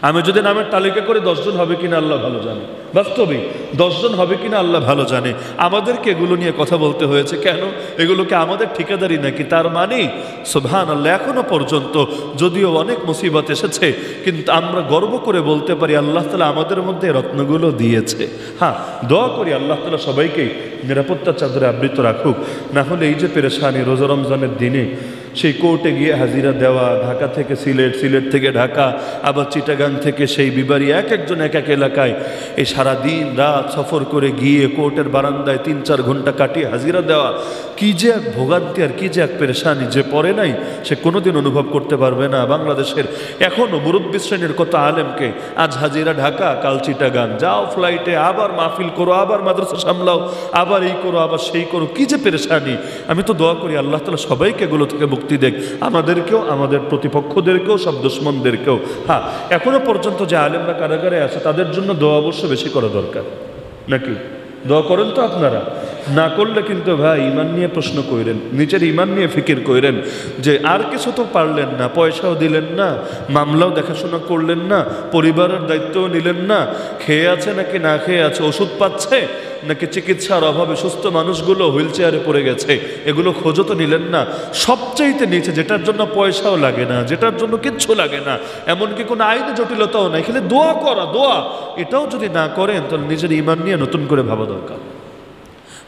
আমি যদি নামের তালিকা করে 10 জন হবে কিনা আল্লাহ ভালো জানে, বাস্তবিক 10 জন হবে কিনা আল্লাহ ভালো জানে। আমাদেরকে এগুলো নিয়ে কথা বলতে হয়েছে কেন? এগুলোকে আমাদের ঠিকাদারি নাকি? তার মানে সুবহানাল্লাহ, এখনো পর্যন্ত যদিও অনেক মুসিবত এসেছে, কিন্তু আমরা গর্ব করে বলতে পারি আল্লাহ তাআলা আমাদের মধ্যে রত্নগুলো দিয়েছে। হ্যাঁ, দোয়া করি আল্লাহ তাআলা সবাইকে নিরাপত্তার চাদরে আবৃত রাখুক। না হলে এই যে পেরেশানি রোজা রমজানের দিনে সেই কোর্টে গিয়ে হাজিরা দেওয়া, ঢাকা থেকে সিলেট, সিলেট থেকে ঢাকা, আবার চিটাগাং থেকে সেই বিবাড়ি, এক একজন এক এক এলাকায় এই সারাদিন রাত সফর করে গিয়ে কোর্টের বারান্দায় 3-4 ঘন্টা কাটিয়ে হাজিরা দেওয়া, কি যে এক ভোগান্তি আর কি যে এক পেরেশানি, যে পড়ে নাই সে কোনোদিন অনুভব করতে পারবে না। বাংলাদেশের এখনও মুরব্বী শ্রেণীর কত আলেমকে আজ হাজিরা ঢাকা, কাল চিটাগাং, যাও ফ্লাইটে, আবার মাহফিল করো, আবার মাদ্রাসা সামলাও, আবার এই করো, আবার সেই করো, কি যে পেরেশানি। আমি তো দোয়া করি আল্লাহ তাআলা সবাইকে এগুলো থেকে মুক্তি দেখ, আমাদেরকেও, আমাদের প্রতিপক্ষদেরকেও, সব দুশমনদেরকেও। হ্যাঁ, এখনো পর্যন্ত যে আলেমরা কারাগারে আছে তাদের জন্য দোয়া অবশ্য বেশি করা দরকার, নাকি? দোয়া করেন তো আপনারা? না করলে কিন্তু ভাই ইমান নিয়ে প্রশ্ন কইরেন, নিজের ইমান নিয়ে ফিকির কইরেন যে আর কিছু তো পারলেন না, পয়সাও দিলেন না, মামলাও দেখাশোনা করলেন না, পরিবারের দায়িত্বও নিলেন না, খেয়ে আছে নাকি না খেয়ে আছে, ওষুধ পাচ্ছে নাকি চিকিৎসার অভাবে সুস্থ মানুষগুলো হুইল চেয়ারে পড়ে গেছে, এগুলো খোঁজও তো নিলেন না। সবচাইতে নিচে, যেটার জন্য পয়সাও লাগে না, যেটার জন্য কিচ্ছু লাগে না, এমনকি কোনো আইনি জটিলতাও নাই, খালি দোয়া করা, দোয়া, এটাও যদি না করেন তাহলে নিজের ইমান নিয়ে নতুন করে ভাবা দরকার।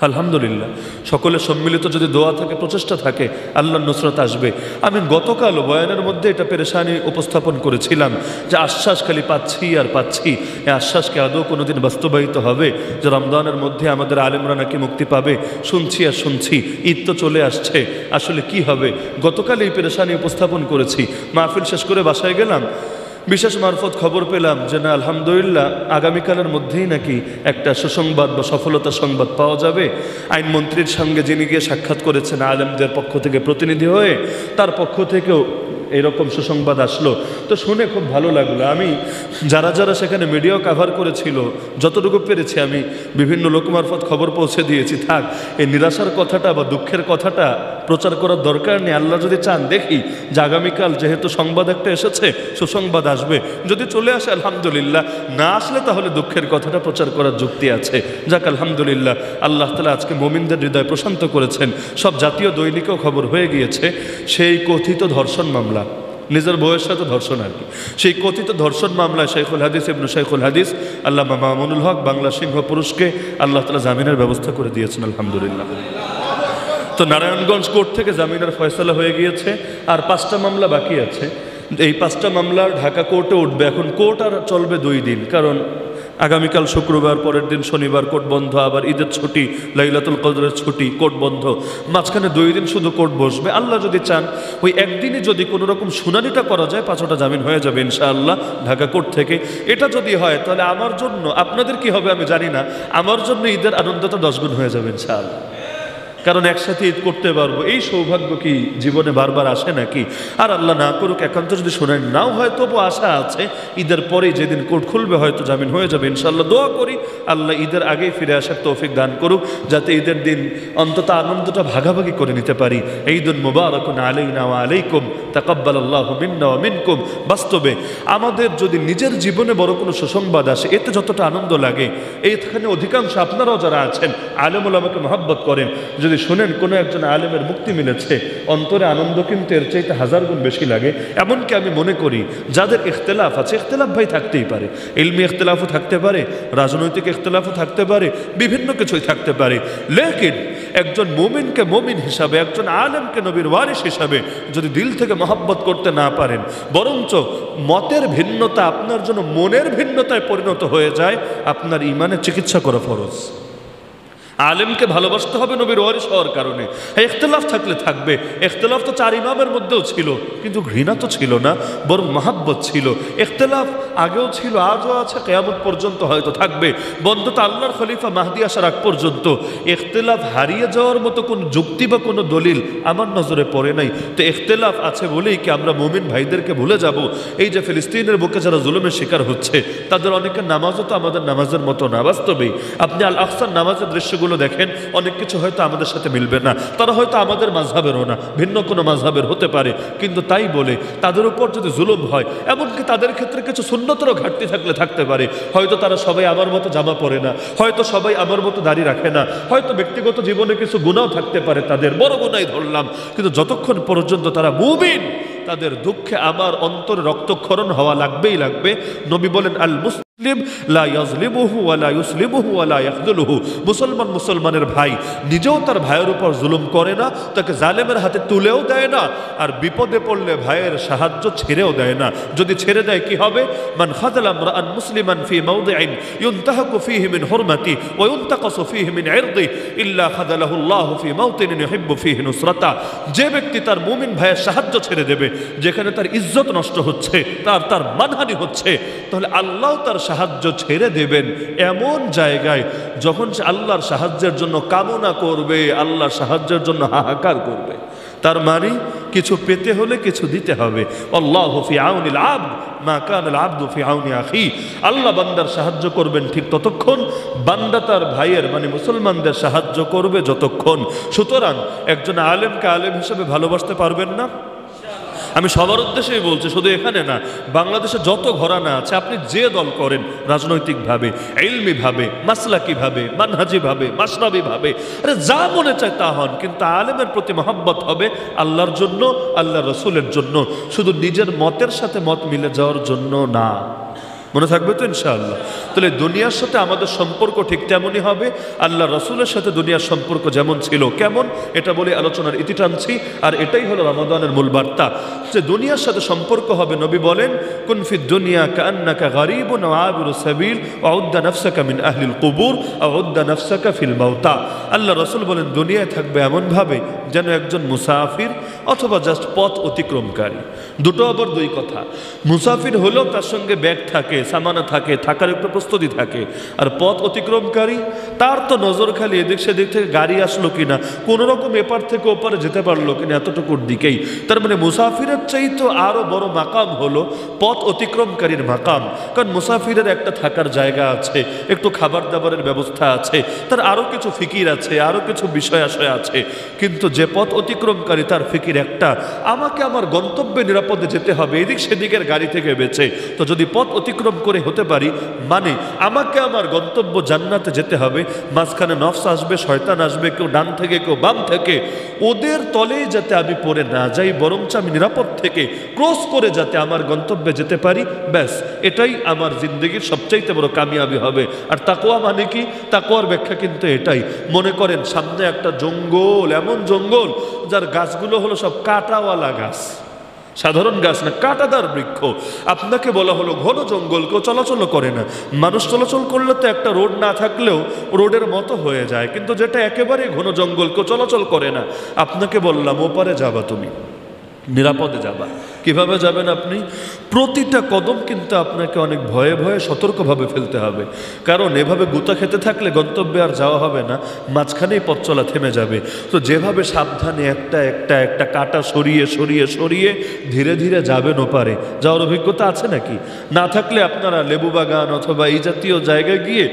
আলহামদুলিল্লাহ, সকলের সম্মিলিত যদি দোয়া থাকে, প্রচেষ্টা থাকে, আল্লাহর নুসরত আসবে। আমি গতকাল বয়ানের মধ্যে এটা পেরেশানি উপস্থাপন করেছিলাম যে আশ্বাস খালি পাচ্ছি আর পাচ্ছি, এই আশ্বাসকে আদৌ কোনোদিন বাস্তবায়িত হবে যে রমজানের মধ্যে আমাদের আলেমরা নাকি মুক্তি পাবে? শুনছি আর শুনছি, ঈদ তো চলে আসছে, আসলে কি হবে? গতকাল এই পেরেশানি উপস্থাপন করেছি, মাহফিল শেষ করে বাসায় গেলাম, বিশেষ মারফত খবর পেলাম যে না, আলহামদুলিল্লাহ আগামীকালের মধ্যেই নাকি একটা সুসংবাদ বা সফলতা সংবাদ পাওয়া যাবে। আইনমন্ত্রীর সঙ্গে যিনি গিয়ে সাক্ষাৎ করেছেন আলেমদের পক্ষ থেকে প্রতিনিধি হয়ে, তার পক্ষ থেকেও এরকম সুসংবাদ আসলো। তো শুনে খুব ভালো লাগলো। আমি যারা যারা সেখানে মিডিয়াও কাভার করেছিল, যতটুকু পেরেছি আমি বিভিন্ন লোক মারফত খবর পৌঁছে দিয়েছি। থাক, এই নিরাশার কথাটা বা দুঃখের কথাটা প্রচার করার দরকার নেই। আল্লাহ যদি চান, দেখি যে আগামীকাল যেহেতু সংবাদ একটা এসেছে, সুসংবাদ আসবে, যদি চলে আসে আলহামদুলিল্লাহ, না আসলে তাহলে দুঃখের কথাটা প্রচার করার যুক্তি আছে। যাক আলহামদুলিল্লাহ, আল্লাহ তাআলা আজকে মুমিনদের হৃদয় প্রশান্ত করেছেন। সব জাতীয় দৈনিকেও খবর হয়ে গিয়েছে সেই কথিত ধর্ষণ মামলা, নিজের বউয়ের সাথে ধর্ষণ আর কি, সেই কথিত ধর্ষণ মামলায় শাইখুল হাদিস ইবনে শাইখুল হাদিস আল্লামা মামুনুল হক বাংলা সিংহ পুরুষকে আল্লাহ তাআলা জামিনের ব্যবস্থা করে দিয়েছেন আলহামদুলিল্লাহ। তো নারায়ণগঞ্জ কোর্ট থেকে জামিনের ফয়সালা হয়ে গিয়েছে, আর 5টা মামলা বাকি আছে। এই 5টা মামলা ঢাকা কোর্টে উঠবে। এখন কোর্ট আর চলবে 2 দিন, কারণ আগামীকাল শুক্রবার, পরের দিন শনিবার কোর্ট বন্ধ, আবার ঈদের ছুটি, লাইলাতুল কদরের ছুটি, কোর্ট বন্ধ, মাঝখানে 2 দিন শুধু কোর্ট বসবে। আল্লাহ যদি চান ওই একদিনই যদি কোনো রকম শুনানিটা করা যায়, 5টা জামিন হয়ে যাবে ইনশাআল্লাহ ঢাকা কোর্ট থেকে। এটা যদি হয় তাহলে আমার জন্য, আপনাদের কি হবে আমি জানি না, আমার জন্য ঈদের আনন্দটা 10 গুণ হয়ে যাবে ইনশাআল্লাহ। কারণ একসাথে ঈদ করতে পারবো, এই সৌভাগ্য কি জীবনে বারবার আসে নাকি? আর আল্লাহ না করুক, একান্ত যদি শুনানি নাও হয় তবু আশা আছে ঈদের পরেই যেদিন কোর্ট খুলবে হয়তো জামিন হয়ে যাবে ইনশাআল্লাহ। দোয়া করি আল্লাহ ঈদের আগেই ফিরে আসার তৌফিক দান করুক, যাতে ঈদের দিন অন্তত আনন্দটা ভাগাভাগি করে নিতে পারি। ঈদুন মুবারাকুন আলাইনা ওয়া আলাইকুম, তাকাব্বালাল্লাহু মিন্না ওয়া মিনকুম। বাস্তবে আমাদের যদি নিজের জীবনে বড় কোনো সুসংবাদ আসে, এতে যতটা আনন্দ লাগে, এইখানে অধিকাংশ আপনারাও যারা আছেন আলেম ওলামাকে মহব্বত করেন, যদি শোনেন কোনো একজন আলেমের মুক্তি মিলেছে, অন্তরে আনন্দ কিন্তু এর চাইতে 1000 গুণ বেশি লাগে। এমনকি আমি মনে করি যাদের ইখতিলাফ আছে, ইখতিলাফ ভাই থাকতেই পারে, ইলমি ইখতিলাফও থাকতে পারে, রাজনৈতিক ইখতিলাফও থাকতে পারে, বিভিন্ন কিছুই থাকতে পারে, লেকিন একজন মুমিনকে মুমিন হিসাবে, একজন আলেমকে নবীর ওয়ারিস হিসাবে যদি দিল থেকে মহব্বত করতে না পারেন, বরঞ্চ মতের ভিন্নতা আপনার জন্য মনের ভিন্নতায় পরিণত হয়ে যায়, আপনার ইমানের চিকিৎসা করা ফরজ। আলেমকে ভালোবাসতে হবে নবীর ওয়ারিস হওয়ার কারণে। ইখতিলাফ থাকলে থাকবে, ইখতিলাফ তো 4 ইমামের মধ্যেও ছিল, কিন্তু ঘৃণা তো ছিল না, বরং মহাব্বত ছিল। ইখতিলাফ আগেও ছিল, আজও আছে, কিয়ামত পর্যন্ত হয়তো থাকবে। বন্ধুটা আল্লাহর খলিফা মাহদি আসার আগ পর্যন্ত ইখতিলাফ হারিয়ে যাওয়ার মতো কোনো যুক্তি বা কোনো দলিল আমার নজরে পড়ে নাই। তো ইখতিলাফ আছে বলেই কি আমরা মুমিন ভাইদেরকে ভুলে যাব? এই যে ফিলিস্তিনের বুকে যারা জুলুমের শিকার হচ্ছে, তাদের অনেকের নামাজও তো আমাদের নামাজের মতো না। বাস্তবেই আপনি আল আকসার নামাজের দৃশ্যগুলো দেখেন, অনেক কিছু হয়তো আমাদের সাথে মিলবে না, তারা হয়তো আমাদের মাযহাবেরও না, ভিন্ন কোনো মাযহাবের হতে পারে, কিন্তু তাই বলে তাদের উপর যদি জুলুম হয়, এমনকি তাদের ক্ষেত্রে কিছু সুন্নতেরও ঘাটতি থাকতে পারে। হয়তো তারা সবাই আমার মতো জামা পরে না, হয়তো সবাই আমার মতো দাড়ি রাখে না, হয়তো ব্যক্তিগত জীবনে কিছু গুনাহ থাকতে পারে, তাদের বড় গুনাহই ধরলাম, কিন্তু যতক্ষণ পর্যন্ত তারা মুমিন, তাদের দুঃখে আমার অন্তরে রক্তক্ষরণ হওয়া লাগবেই লাগবে। নবী বলেন, আল মুসলিম লা ইয়াজলিমুহু ওয়া লা ইউসলিমুহু ওয়া লা ইয়াখযুলুহু। মুসলমান মুসলমানের ভাই নিজেও তার ভাইয়ের উপর জুলুম করে না, তাকে জালেমের হাতে তুলেও দেয় না, আর বিপদে পড়লে ভাইয়ের সাহায্য ছেড়েও দেয় না। যদি ছেড়ে দেয় কি হবে? মান খাযালা ইমরাআন মুসলিমান ফি মাওদিইন ইউনতাহাকু ফীহি মিন হুরমাতি ওয়া ইউনতাকাসু ফীহি মিন ইরদি ইল্লা খাযালাহু আল্লাহু ফি মাওতিনিন ইউহিব্বু ফীহি নুসরাতা। যে ব্যক্তি তার মুমিন ভাইয়ের সাহায্য ছেড়ে দেবে, যেখানে তার ইজ্জত নষ্ট হচ্ছে, তার মানহানি হচ্ছে, তাহলে আল্লাহ তার সাহায্য ছেড়ে দেবেন এমন জায়গায় যখন সে আল্লাহর সাহায্যের জন্য কামনা করবে, আল্লাহর সাহায্যের জন্য হাহাকার করবে। তার মানে কিছু পেতে হলে কিছু দিতে হবে। আল্লাহু ফি আউনিল আবদ মা কানাল আবদু ফি আউনি আখি। আল্লাহ বান্দার সাহায্য করবেন ঠিক ততক্ষণ, বান্দা তার ভাইয়ের মানে মুসলমানদের সাহায্য করবে যতক্ষণ। সুতরাং একজন আলেমকে আলেম হিসেবে ভালোবাসতে পারবেন না? আমি সবার উদ্দেশ্যেই বলছি, শুধু এখানে না, বাংলাদেশে যত ঘরানা আছে, আপনি যে দল করেন রাজনৈতিকভাবে, ইলমিভাবে, মাসলাকিভাবে, মানহাজিভাবে, মাশরাবিভাবে, আরে যা মনে চায় তা হন, কিন্তু আলেমের প্রতি মহব্বত হবে আল্লাহর জন্য, আল্লাহ রসুলের জন্য, শুধু নিজের মতের সাথে মত মিলে যাওয়ার জন্য না। মনে থাকবে তো ইনশাআল্লাহ? তাহলে দুনিয়ার সাথে আমাদের সম্পর্ক ঠিক তেমনই হবে, আল্লাহ রসুলের সাথে দুনিয়ার সম্পর্ক যেমন ছিল। কেমন? এটা বলে আলোচনার ইতি টানছি, আর এটাই হলো রমাদানের মূল বার্তা, যে দুনিয়ার সাথে সম্পর্ক হবে। নবী বলেন, কুন ফিদ দুনিয়া কাআন্নাকা গারীবুন ওয়া আবিরু সাবিল ওয়া উদ্দা নাফসাকা মিন আহলিল কুবুর ওয়া উদ্দা নাফসাকা ফিল মাউতা। আল্লাহ রসুল বলেন, দুনিয়ায় থাকবে এমনভাবে যেন একজন মুসাফির অথবা জাস্ট পথ অতিক্রমকারী। দুটো আবার দুই কথা। মুসাফির হলেও তার সঙ্গে ব্যাগ থাকে, সামানা থাকে, থাকার একটু প্রস্তুতি থাকে, আর পথ অতিক্রমকারী তার তো নজর খালি এদিক সেদিক থেকে গাড়ি আসলো কিনা, কোনো রকম এপার থেকে ওপারে যেতে পারলো কিনা, এতটুকুর দিকেই। তার মানে মুসাফিরের চাইতে আরো বড় মাকাম হলো পথ অতিক্রমকারীর মাকাম। কারণ মুসাফিরের একটা থাকার জায়গা আছে, একটু খাবার দাবারের ব্যবস্থা আছে, তার আরো কিছু ফিকির আছে, আরো কিছু বিষয় আশয় আছে। কিন্তু যে পথ অতিক্রমকারী, তার ফিকির একটা, আমাকে আমার গন্তব্যে নিরাপদে যেতে হবে, এদিক সেদিকের গাড়ি থেকে বেঁচে। তো যদি পথ অতিক্রম করে হতে পারি, মানে আমাকে আমার গন্তব্য জান্নাতে যেতে হবে, মাঝখানে নফস আসবে, শয়তান আসবে, কেউ ডান থেকে কেউ বাম থেকে, ওদের তলেই যাতে আমি পড়ে না যাই, বরঞ্চ আমি নিরাপদ থেকে ক্রস করে যাতে আমার গন্তব্যে যেতে পারি, ব্যাস এটাই আমার জিন্দগির সবচাইতে বড় কামিয়াবি হবে। আর তাকওয়া মানে কি? তাকওয়ার ব্যাখ্যা কিন্তু এটাই। মনে করেন সামনে একটা জঙ্গল, এমন জঙ্গল যার গাছগুলো হলো সব কাঁটাওয়ালা গাছ, সাধারণ গাছ না, কাঁটাদার বৃক্ষ। আপনাকে বলা হলো ঘন জঙ্গল, কেউ চলাচল করে না। মানুষ চলাচল করলে তো একটা রোড না থাকলেও রোডের মতো হয়ে যায়, কিন্তু যেটা একেবারে ঘন জঙ্গল, কেউ চলাচল করে না, আপনাকে বললাম ওপারে যাবা, তুমি নিরাপদে যাবা। কিভাবে যাবেন আপনি? প্রতিটা কদম কিন্তু আপনাকে অনেক ভয়ে ভয়ে সতর্কভাবে ফেলতে হবে, কারণ এভাবে গুতা খেতে থাকলে গন্তব্যে আর যাওয়া হবে না, মাঝখানেই পথ চলা থেমে যাবে। তো যেভাবে সাবধানে একটা একটা একটা কাঁটা সরিয়ে সরিয়ে সরিয়ে ধীরে ধীরে যাবেন ওপারে, যাওয়ার অভিজ্ঞতা আছে নাকি? না থাকলে আপনারা লেবু বাগান অথবা এই জাতীয় জায়গায় গিয়ে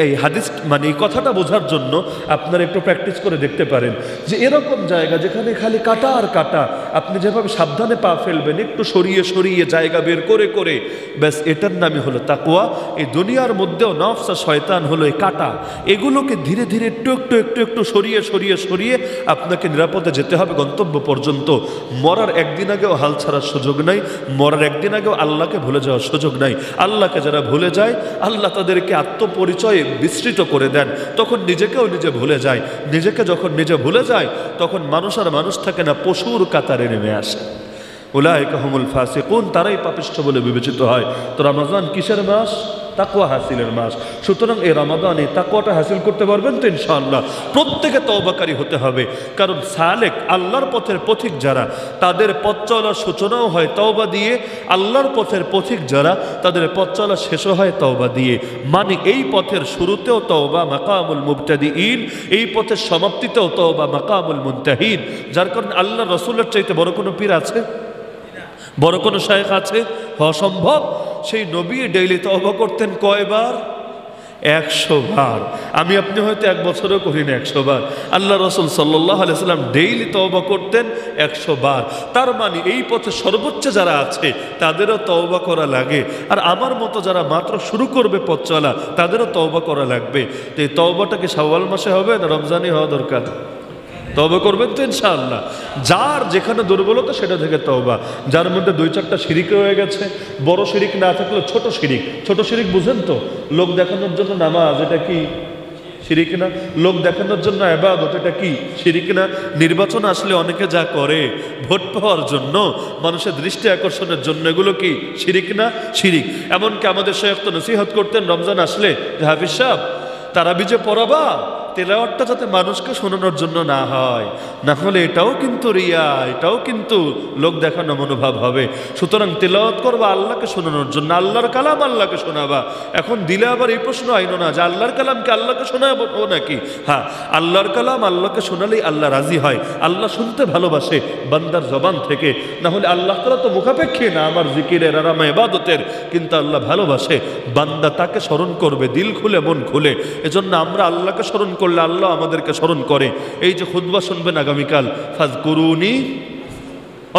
এই হাদিস মানে এই কথাটা বোঝার জন্য আপনারা একটু প্র্যাকটিস করে দেখতে পারেন, যে এরকম জায়গা যেখানে খালি কাঁটা আর কাঁটা, আপনি যেভাবে সাবধানে পা ফেলবেন, একটু সরিয়ে সরিয়ে জায়গা বের করে করে, ব্যাস এটার নামই হলো তাকওয়া। এই দুনিয়ার মধ্যেও নফস আর শয়তান হলো এই কাঁটা, এগুলোকে ধীরে ধীরে একটু একটু একটু একটু সরিয়ে সরিয়ে সরিয়ে আপনাকে নিরাপদে যেতে হবে গন্তব্য পর্যন্ত। মরার একদিন আগেও হাল ছাড়ার সুযোগ নাই, মরার একদিন আগেও আল্লাহকে ভুলে যাওয়ার সুযোগ নাই। আল্লাহকে যারা ভুলে যায়, আল্লাহ তাদেরকে আত্মপরিচয়ে বিস্তৃত করে দেন, তখন নিজেকেও নিজে ভুলে যায়। নিজেকে যখন নিজে ভুলে যায়, তখন মানুষ আর মানুষ থাকে না, পশুর কাতারে নেমে আসে। উলাইকা হুমুল ফাসিকুন, তারাই পাপিষ্ঠ বলে বিবেচিত হয়। তো রমজান কিসের মাস? তাকওয়া হাসিলের মাস। সুতরাং এই রমাদানে তাকওয়াটা হাসিল করতে পারবেন তো ইনশাআল্লাহ। প্রত্যেকে তওবাকারী হতে হবে, কারণ সালেক আল্লাহর পথের পথিক যারা, তাদের পথ চলার সূচনাও হয় তওবা দিয়ে, আল্লাহর পথের পথিক যারা, তাদের পথ চলা শেষও হয় তওবা দিয়ে। মানে এই পথের শুরুতেও তওবা মাকামুল মুবতাদিঈন, এই পথের সমাপ্তিতেও তওবা মাকামুল মুনতাহিন। যার কারণে আল্লাহ রসুলের চাইতে বড় কোনো পীর আছে? বড় কোনো শায়েখ আছে? অসম্ভব। সেই নবী ডেইলি তওবা করতেন কয়বার? 100 বার। আমি আপনি হয়তো এক বছরও করি না 100 বার। আল্লাহ রসুল সাল্লাল্লাহু আলাইহি সাল্লাম ডেইলি তওবা করতেন 100 বার। তার মানে এই পথে সর্বোচ্চ যারা আছে তাদেরও তওবা করা লাগে, আর আমার মতো যারা মাত্র শুরু করবে পথ চলা তাদেরও তওবা করা লাগবে। তো এই তওবাটা কি শাওয়াল মাসে হবে না রমজানে হওয়া দরকার? তওবা করবেন তো ইনশাআল্লাহ। যার যেখানে দুর্বলতা সেটা থেকে তওবা। যার মধ্যে 2-4টা শিরিক রয়ে গেছে, বড় শিরিক না থাকলে ছোট শিরিক। ছোট শিরিক বুঝেন তো? লোক দেখানোর জন্য নামাজ, এটা কি শিরিক না? লোক দেখানোর জন্য ইবাদত, এটা কি শিরিক না? নির্বাচন আসলে অনেকে যা করে ভোট পাওয়ার জন্য, মানুষের দৃষ্টি আকর্ষণের জন্য, এগুলো কি শিরিক না? শিরিক। এমনকি আমাদের শায়েখ তো নসিহত করতেন রমজান আসলে, যে হাফিজ সাহেব তারাবি যে পড়াবা, তেলাওয়াতটা যাতে মানুষকে শোনানোর জন্য না হয়, না হলে এটাও কিন্তু রিয়া, এটাও কিন্তু লোক দেখানো মনোভাব হবে। সুতরাং তেলাওয়াত করবা আল্লাহকে শোনানোর জন্য, আল্লাহর কালাম আল্লাহকে শোনাবা। এখন দিলে আবার এই প্রশ্ন আইনো না যে আল্লাহর কালামকে আল্লাহকে শোনাবো নাকি? হ্যাঁ, আল্লাহর কালাম আল্লাহকে শোনালেই আল্লাহ রাজি হয়। আল্লাহ শুনতে ভালোবাসে বান্দার জবান থেকে, না হলে আল্লাহ তাআলা তো মুখাপেক্ষী না আমার জিকিরের আর আমার ইবাদতের, কিন্তু আল্লাহ ভালোবাসে বান্দা তাকে স্মরণ করবে দিল খুলে মন খুলে। এজন্য আমরা আল্লাহকে স্মরণ করলে আল্লাহ আমাদেরকে স্মরণ করে। এই যে খুতবা শুনবেন আগামীকাল, ফাজকুরুনি,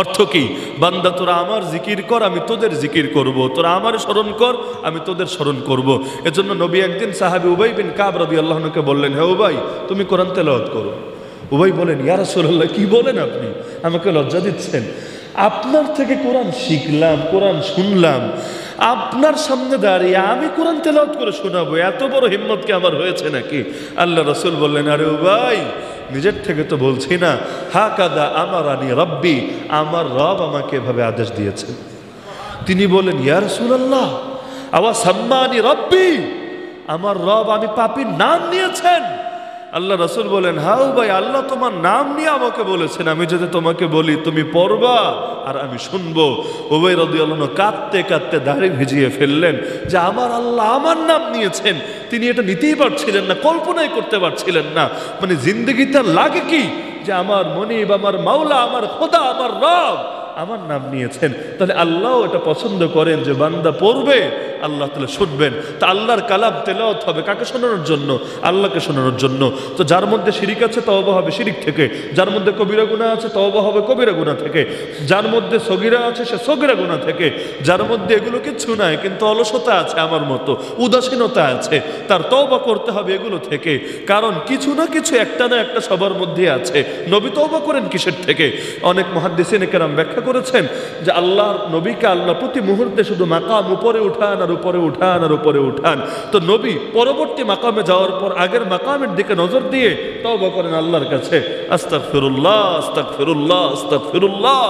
অর্থ কি? বান্দা তোরা আমার জিকির কর, আমি তোদের জিকির করব। তোরা আমার স্মরণ কর, আমি তোদের স্মরণ করব। এজন্য নবী একদিন সাহাবী উবাই বিন কাব রাদিয়াল্লাহু আনহুকে বললেন, হে উবাই, তুমি কোরআন তেলাওয়াত করো। উবাই বলেন, ইয়া রাসূলুল্লাহ, কি বলেন আপনি? আমাকে লজ্জা দিচ্ছেন। আপনার থেকে কোরআন শিখলাম, কোরআন শুনলাম, আপনার সামনে দাঁড়িয়ে আমি কোরআন তেলাওয়াত করে শোনাবো, এত বড় হিম্মত কি আমার হয়েছে নাকি? আল্লাহ রাসূল বললেন, আরে উবাই, নিজের থেকে তো বলছি না, হাকাদা আমারানি রব্বি, আমার রব আমাকে এভাবে আদেশ দিয়েছেন। তিনি বলেন, ইয়া রাসূলুল্লাহ, আওয়া সাম্মানি রব্বি, আমার রব আমি পাপীর নাম নিয়েছেন? আল্লাহ রাসূল বলেন, হাউ ভাই, আল্লাহ তোমার নাম নিয়ে আমাকে বলেছেন, আমি যদি তোমাকে বলি তুমি পড়বা আর আমি শুনবো। উবাই রাদিয়াল্লাহু আনহু কাঁদতে কাঁদতে দাড়ি ভিজিয়ে ফেললেন যে আমার আল্লাহ আমার নাম নিয়েছেন। তিনি এটা নিতেই পারছিলেন না, কল্পনাই করতে পারছিলেন না। মানে জিন্দগিতে লাগে কি যে আমার মনিব, আমার মাওলা, আমার খোদা, আমার রব আমার নাম নিয়েছেন। তাহলে আল্লাহ এটা পছন্দ করেন যে বান্দা পড়বে, আল্লাহ তাআলা শুনবেন। তা আল্লাহর কালাম তেলাওয়াত হবে কাকে শোনানোর জন্য? আল্লাহকে শোনানোর জন্য। তো যার মধ্যে শিরিক আছে তওবা হবে শিরিক থেকে, যার মধ্যে কবিরা গুনাহ আছে তওবা হবে কবিরা গুনাহ থেকে, যার মধ্যে সগীরা আছে সে সগীরা গুনাহ থেকে, যার মধ্যে এগুলো কিচ্ছু নাই কিন্তু অলসতা আছে আমার মতো, উদাসীনতা আছে, তার তওবা করতে হবে এগুলো থেকে। কারণ কিছু না কিছু একটা না একটা সবার মধ্যে আছে। নবী তওবা করেন কিসের থেকে? অনেক মুহাদ্দিসিনে কেরাম ব্যাখ্যা করেছেন যে আল্লাহর নবীকে আল্লাহ প্রতি মুহূর্তে শুধু মাকাম উপরে উঠান আর উপরে উঠান আর উপরে উঠান। তো নবী পরবর্তী মাকামে যাওয়ার পর আগের মাকামের দিকে নজর দিয়ে তওবা করেন আল্লাহর কাছে, আস্তাগফিরুল্লাহ আস্তাগফিরুল্লাহ আস্তাগফিরুল্লাহ,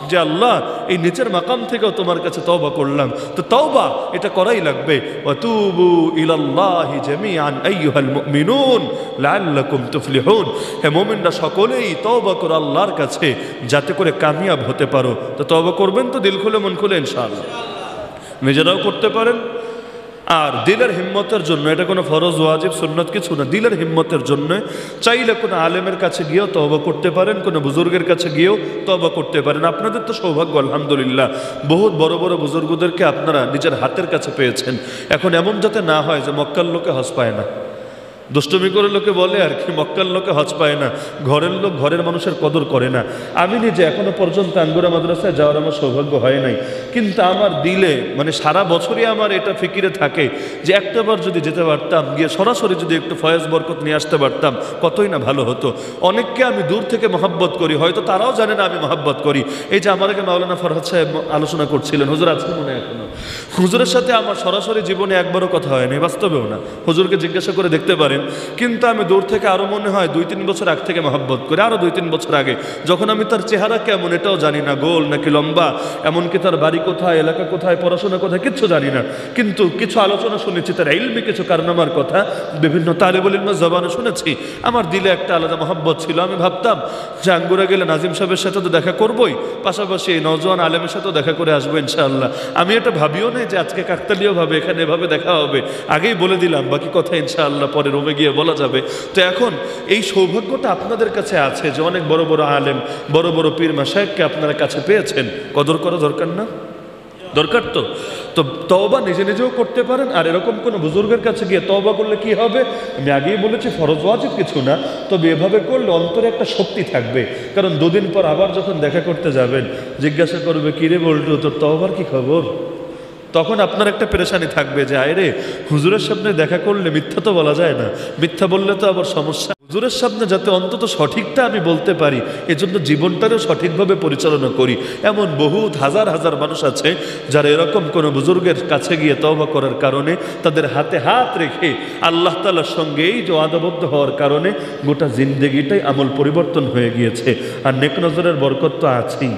যে আল্লাহ এই নিচের মাকাম থেকেও তোমার কাছে তওবা করলাম। তো তওবা এটা করাই লাগবে। ওয়াতুবু ইলাল্লাহি জামিআন আইয়ুহাল মুমিনুন লাআল্লাকুম তুফলিহুন, হে মুমিনরা সকলেই তওবা করো আল্লাহর কাছে যাতে করে কামিয়াব হতে পারো। তো তওবা করবেন তো দিল খুলে মন খুলে ইনশাআল্লাহ, নিজেরাও করতে পারেন। আর দিলের হিম্মতের জন্য, এটা কোনো ফরজ ওয়াজিব সুন্নত কিছু না, দিলের হিম্মতের জন্য চাইলে কোনো আলেমের কাছে গিয়েও তওবা করতে পারেন, কোনো বুজুর্গের কাছে গিয়েও তওবা করতে পারেন। আপনাদের তো সৌভাগ্য আলহামদুলিল্লাহ, বহুত বড় বড় বুজুর্গদেরকে আপনারা নিজের হাতের কাছে পেয়েছেন। এখন এমন যাতে না হয় যে মক্কার লোকে হজ পায় না, দুষ্টমি করে লোকে বলে আর কি, মক্কার লোকে হজ পায় না, ঘরের লোক ঘরের মানুষের কদর করে না। আমি নিজে এখনো পর্যন্ত আঙ্গুরা মাদ্রাসায় যাওয়ার আমার সৌভাগ্য হয় নাই, কিন্তু আমার দিলে মানে সারা বছরই আমার এটা ফিকিরে থাকে যে একটাবার যদি যেতে পারতাম, গিয়ে সরাসরি যদি একটু ফয়েজ বরকত নিয়ে আসতে পারতাম কতই না ভালো হতো। অনেককে আমি দূর থেকে মহাব্বত করি, হয়তো তারাও জানে না আমি মহাব্বত করি। এই যে আমার আগে মাওলানা ফরহাদ সাহেব আলোচনা করছিলেন, হুজুর আছেন মনে এখনো, হুজুরের সাথে আমার সরাসরি জীবনে একবারও কথা হয়নি, বাস্তবেও না। হুজুরকে জিজ্ঞাসা করে দেখতে পারেন। কিন্তু আমি দূর থেকে আরও মনে হয় 2-3 বছর আগ থেকে মহব্বত করি, আরও 2-3 বছর আগে, যখন আমি তার চেহারা কেমন এটাও জানি না, গোল নাকি লম্বা, এমনকি তার বাড়ি কোথায়, এলাকা কোথায়, পড়াশোনা কোথায়, কিচ্ছু জানি না। কিন্তু কিছু আলোচনা শুনেছি তার ইলমি কিছু কারনামার কথা, বিভিন্ন তালেবুল ইলমের জবানে শুনেছি। আমার দিলে একটা আলাদা মহব্বত ছিল। আমি ভাবতাম যে আঙ্গুরা গেলে নাজিম সাহেবের সাথে তো দেখা করবই, পাশাপাশি এই নওজোয়ান আলেমের সাথেও দেখা করে আসবো ইনশাআল্লাহ। আমি এটা ভাবিও নাই যে আজকে কাকতালীয়ভাবে এখানে এভাবে দেখা হবে, আগেই বলে দিলাম, বাকি কথা ইনশাআল্লাহ পরে রুমে গিয়ে বলা যাবে। তো এখন এই সৌভাগ্যটা আপনাদের কাছে আছে যে অনেক বড় বড় আলেম, বড় বড় পীর মাশায়েখকে আপনারা কাছে পেয়েছেন, কদর করা দরকার না? দরকার তো। তো তওবা নিজে নিজেও করতে পারেন, আর এরকম কোনো বুজুর্গের কাছে গিয়ে তওবা করলে কি হবে, আমি আগেই বলেছি ফরজ ওয়াজিব কিছু না, তবে এভাবে করলে অন্তরে একটা শক্তি থাকবে। কারণ 2 দিন পর আবার যখন দেখা করতে যাবেন, জিজ্ঞাসা করবে কিরে বল্টু তোর তওবার কি খবর, তখন আপনার একটা পেরেশানি থাকবে যে আয় রে, হুজুরের সামনে দেখা করলে মিথ্যা তো বলা যায় না, মিথ্যা বললে তো আবার সমস্যা। হুজুরের সামনে যাতে অন্তত সঠিকটা আমি বলতে পারি, এজন্য জীবনটারও সঠিকভাবে পরিচালনা করি। এমন বহুত হাজার হাজার মানুষ আছে যারা এরকম কোনো বুজুর্গের কাছে গিয়ে তওবা করার কারণে, তাদের হাতে হাত রেখে আল্লাহ তাআলার সঙ্গে এই যে ওয়াদাবদ্ধ হওয়ার কারণে গোটা জিন্দেগিটাই আমল পরিবর্তন হয়ে গিয়েছে। আর নেক নজরের বরকত তো আছেই,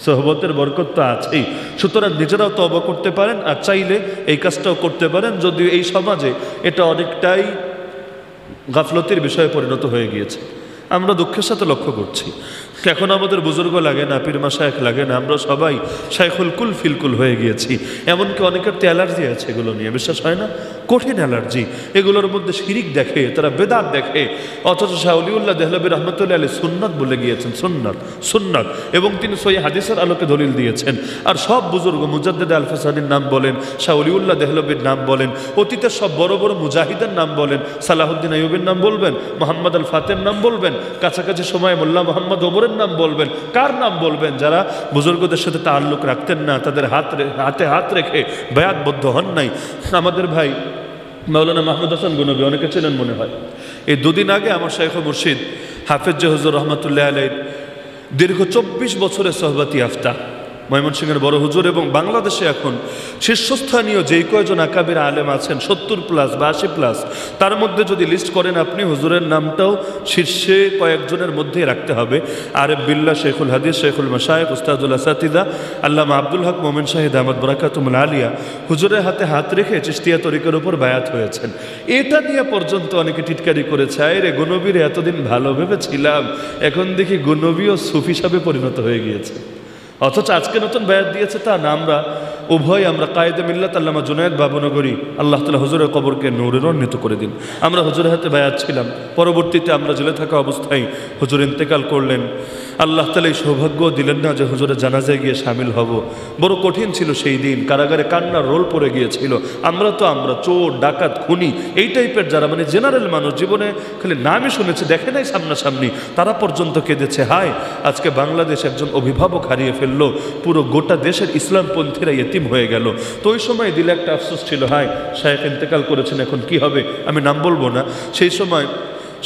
সোহবতের বরকত তো আছেই। সুতরাং নিজেরাও তওবা করতে পারেন, আর চাইলে এই কাজটাও করতে পারেন, যদিও এই সমাজে এটা অনেকটাই গাফলতির বিষয়ে পরিণত হয়ে গিয়েছে। আমরা দুঃখের সাথে লক্ষ্য করছি এখন আমাদের বুজুর্গ লাগে না, পীর মাশায়েখ লাগে না, আমরা সবাই শাইখুল কুল ফিলকুল হয়ে গিয়েছি। এমনকি অনেকের তো অ্যালার্জি আছে এগুলো নিয়ে, বিশ্বাস হয় না, কঠিন অ্যালার্জি। এগুলোর মধ্যে শিরিক দেখে, তারা বেদাত দেখে, অথচ শাহ ওলিউল্লাহ দেহলভী রহমতুল্লাহ আলাইহি সুন্নাত বলে গিয়েছেন, সুন্নাত সুন্নাত, এবং তিনি সহিহ হাদিসের আলোকে দলিল দিয়েছেন। আর সব বুজুর্গ মুজাদ্দিদ আল ফাসানির নাম বলেন, শাহ ওলিউল্লাহ দেহলভীর নাম বলেন, অতীতের সব বড় বড় মুজাহিদের নাম বলেন, সালাহুদ্দিন আইয়ুবের নাম বলবেন, মোহাম্মদ আল ফাতের নাম বলবেন, কাছাকাছি সময় মোল্লা মোহাম্মদ ওমরের নাম বলবেন, কার নাম বলবেন? যারা বুজুর্গদের সাথে তাআল্লুক রাখতেন না, তাদের হাতে হাত রেখে বায়াতবদ্ধ হন নাই। আমাদের ভাই মাওলানা মাহমুদ হাসান গনবী, অনেকে চেনেন মনে হয়। এই 2 দিন আগে আমার শাইখ মুর্শিদ হাফেজ হুজুর রহমতুল্লাহ আলাইহির দীর্ঘ 24 বছরের সোহবতি আফতা, ময়মনসিংহের বড় হুজুর, এবং বাংলাদেশে এখন শীর্ষস্থানীয় যেই কয়জন আকাবির আলেম আছেন 70+ বা 80+, তার মধ্যে যদি লিস্ট করেন আপনি, হুজুরের নামটাও শীর্ষে কয়েকজনের মধ্যেই রাখতে হবে। আরেফ বিল্লাহ, শেখুল হাদিস, শেখুল মাশায়েখ, উস্তাদুল আসাতিদা, আল্লামা আব্দুল হক মোমেন শাহিদ আহমদ বরাকাতুল আলিয়া হুজুরের হাতে হাত রেখে চিশতিয়া তরিকার উপর বায়াত হয়েছেন। এটা নিয়ে পর্যন্ত অনেকে টিটকারি করেছে, আয় রে গনবীর এতদিন ভালো ভেবেছিলাম, এখন দেখি গনবীও সুফি সাহেবে পরিণত হয়ে গিয়েছে। অথচ আজকে নতুন বায়াত দিয়েছে তা না, আমরা উভয়, আমরা কায়েদে মিল্লাত আল্লামা জুনায়েদ বাবুনগরী, আল্লাহ তাআলা হুজুরের কবরকে নূরের উন্নীত করে দিন। আমরা হুজুরের হাতে বায়াত ছিলাম, পরবর্তীতে আমরা জেলে থাকা অবস্থায় হুজুর ইন্তেকাল করলেন। আল্লাহ তাআলা এই সৌভাগ্য দিলেন না যে হুজুরের জানাজায় গিয়ে শামিল হব। বড় কঠিন ছিল সেই দিন, কারাগারে কান্নার রোল পড়ে গিয়েছিল। আমরা চোর, ডাকাত, খুনি, এই টাইপের যারা মানে জেনারেল মানুষ, জীবনে খালি নামই শুনেছে, দেখে নাই সামনাসামনি, তারা পর্যন্ত কেঁদেছে, হায় আজকে বাংলাদেশ একজন অভিভাবক হারিয়ে ফেললো, পুরো গোটা দেশের ইসলামপন্থীরা ইতিম হয়ে গেল। তো ওই সময় দিলে একটা আফসোস ছিল, হায় শায়েখ ইন্তেকাল করেছেন, এখন কি হবে? আমি নাম বলবো না। সেই সময়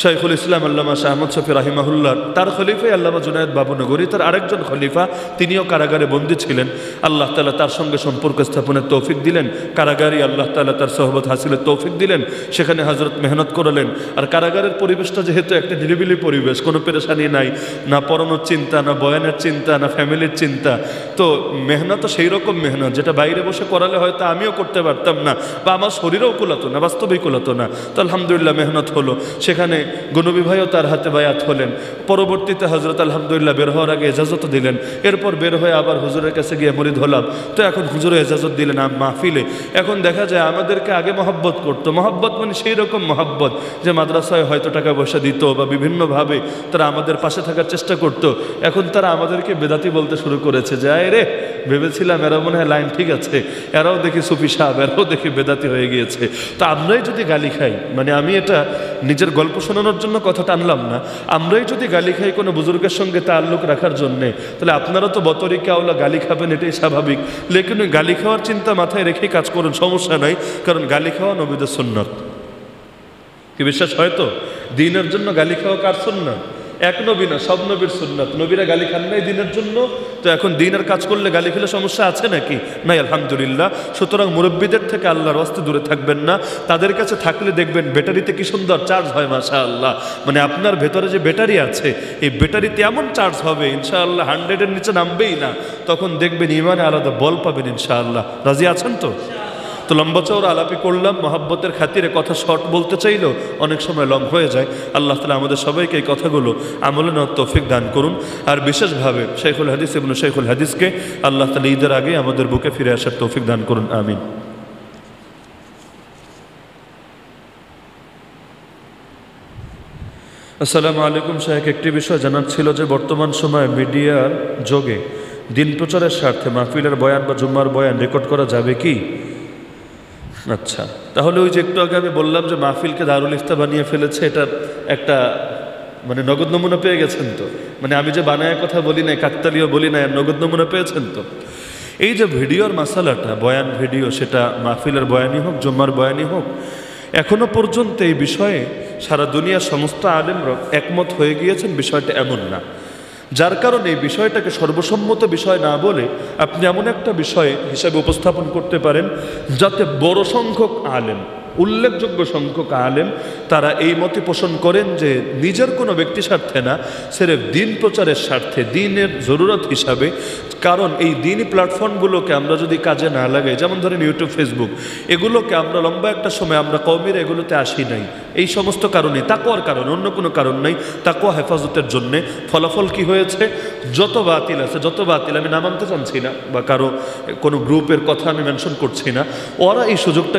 শাইখুল ইসলাম আল্লামা শাহ আহমদ শফি রাহিমাহুল্লাহ, তার খলিফাই আল্লামা জুনায়েদ বাবুনগরী, তার আরেকজন খলিফা, তিনিও কারাগারে বন্দী ছিলেন। আল্লাহ তাআলা তার সঙ্গে সম্পর্ক স্থাপনের তৌফিক দিলেন, কারাগারই আল্লাহ তাআলা তার সোহবত হাসিলের তৌফিক দিলেন, সেখানে হযরত মেহনত করলেন। আর কারাগারের পরিবেশটা যেহেতু একটা নিরিবিলি পরিবেশ, কোনো পেরেশানি নাই, না পড়ানোর চিন্তা, না বয়ানের চিন্তা, না ফ্যামিলির চিন্তা, তো মেহনতও সেই রকম মেহনত যেটা বাইরে বসে করালে হয়তো আমিও করতে পারতাম না, বা আমার শরীরেও কুলাতো না, বাস্তবেই কুলাতো না। তো আলহামদুলিল্লাহ মেহনত হলো, সেখানে গনবী ভাইও তার হাতে বায়াত হলেন। পরবর্তীতে হযরত আলহামদুলিল্লাহ বের হওয়ার আগে এজাজত দিলেন, এরপর বের হয়ে আবার হুজুরের কাছে গিয়ে মুরিদ হলাম। তো এখন হুজুরে এজাজত দিলেন মাহফিলে। এখন দেখা যায় আমাদেরকে আগে মহব্বত করতো, মহব্বত মানে সেই রকম মহব্বত যে মাদ্রাসায় হয়তো টাকা পয়সা দিত বা বিভিন্নভাবে তারা আমাদের পাশে থাকার চেষ্টা করত। এখন তারা আমাদেরকে বেদাতি বলতে শুরু করেছে যে আয় রে, ভেবেছিলাম এরা মনে হয় লাইন ঠিক আছে, এরাও দেখি সুফি সাহেব, এরাও দেখি বেদাতি হয়ে গিয়েছে। তো আমরাই যদি গালি খাই, মানে আমি এটা নিজের গল্প শোনানোর জন্য কথাটা আনলাম না, আমরাই যদি গালি খাই কোনো বুজুর্গের সঙ্গে তাল্লুক রাখার জন্যে, তাহলে আপনারা তো বতরিকা ওলা গালি খাবেন, এটাই স্বাভাবিক। লেকিন ওই গালি খাওয়ার চিন্তা মাথায় রেখেই কাজ করুন, সমস্যা নাই, কারণ গালি খাওয়া নবীদের সুন্নাত। কি বিশ্বাস হয় তো? দ্বীনের জন্য গালি খাওয়া কার সুন্নাত? এক নবী না, সব নবীর সুন্নাত। নবীরা গালি খান নাই দিনের জন্য, তো এখন দিনের কাজ করলে গালি খেলে সমস্যা আছে নাকি? নাই, আলহামদুলিল্লাহ। সুতরাং মুরব্বীদের থেকে আল্লাহর ওয়াস্তে দূরে থাকবেন না। তাদের কাছে থাকলে দেখবেন ব্যাটারিতে কি সুন্দর চার্জ হয়, মাশাআল্লাহ। মানে আপনার ভেতরে যে ব্যাটারি আছে, এই ব্যাটারিতে এমন চার্জ হবে ইনশাআল্লাহ 100-এর নিচে নামবেই না। তখন দেখবেন ইমানে আলাদা বল পাবেন ইনশাআল্লাহ। রাজি আছেন তো? তো লম্বা চওড়া আলাপি করলাম, মহাব্বতের খাতিরে কথা শর্ট বলতে চাইলেও অনেক সময় লং হয়ে যায়। আল্লাহ তাআলা আমাদের সবাইকে এই কথাগুলো আমলে নেওয়ার তৌফিক দান করুন। আর বিশেষভাবে শাইখুল হাদিস ইবনে শাইখুল হাদিসকে আল্লাহ তাআলা ঈদের আগে আমাদের বুকে ফিরে আসার তৌফিক দান করুন, আমিন। আসসালামু আলাইকুম শাইখ, একটি বিষয় জানার ছিল যে বর্তমান সময়ে মিডিয়ার যোগে দিন প্রচারের স্বার্থে মাহফিলের বয়ান বা জুম্মার বয়ান রেকর্ড করা যাবে কি? আচ্ছা, তাহলে ওই যে একটু আগে আমি বললাম যে মাহফিলকে দারুল ইফতা বানিয়ে ফেলেছে, এটার একটা মানে নগদ নমুনা পেয়ে গেছেন তো? মানে আমি যে বানায় কথা বলি না, কাকতালীয় বলি না, নগদ নমুনা পেয়েছেন তো? এই যে ভিডিওর মাসালাটা, বয়ান ভিডিও, সেটা মাহফিলের বয়ানই হোক, জুম্মার বয়ানই হোক, এখনো পর্যন্ত এই বিষয়ে সারা দুনিয়ার সমস্ত আলেমরা একমত হয়ে গিয়েছেন বিষয়টা এমন না। যার কারণে এই বিষয়টাকে সর্বসম্মত বিষয় না বলে আপনি এমন একটা বিষয় হিসাবে উপস্থাপন করতে পারেন যাতে বড় সংখ্যক আলেম, উল্লেখযোগ্য সংখ্যক আলেম তারা এই মতে পোষণ করেন যে নিজের কোনো ব্যক্তি স্বার্থে না, সিরেফ দিন প্রচারের স্বার্থে, দিনের জরুরত হিসাবে। কারণ এই দিনই প্ল্যাটফর্মগুলোকে আমরা যদি কাজে না লাগাই, যেমন ধরেন ইউটিউব, ফেসবুক, এগুলোকে আমরা লম্বা একটা সময় আমরা কওমিরা এগুলোতে আসি নাই এই সমস্ত কারণে, তাকওয়ার কারণ, অন্য কোনো কারণ নাই, তাকওয়া হেফাজতের জন্যে। ফলাফল কি হয়েছে? যত বাতিল আছে, যত বাতিল, আমি নাম আনতে চাচ্ছি না বা কারো কোনো গ্রুপের কথা আমি মেনশন করছি না, ওরা এই সুযোগটা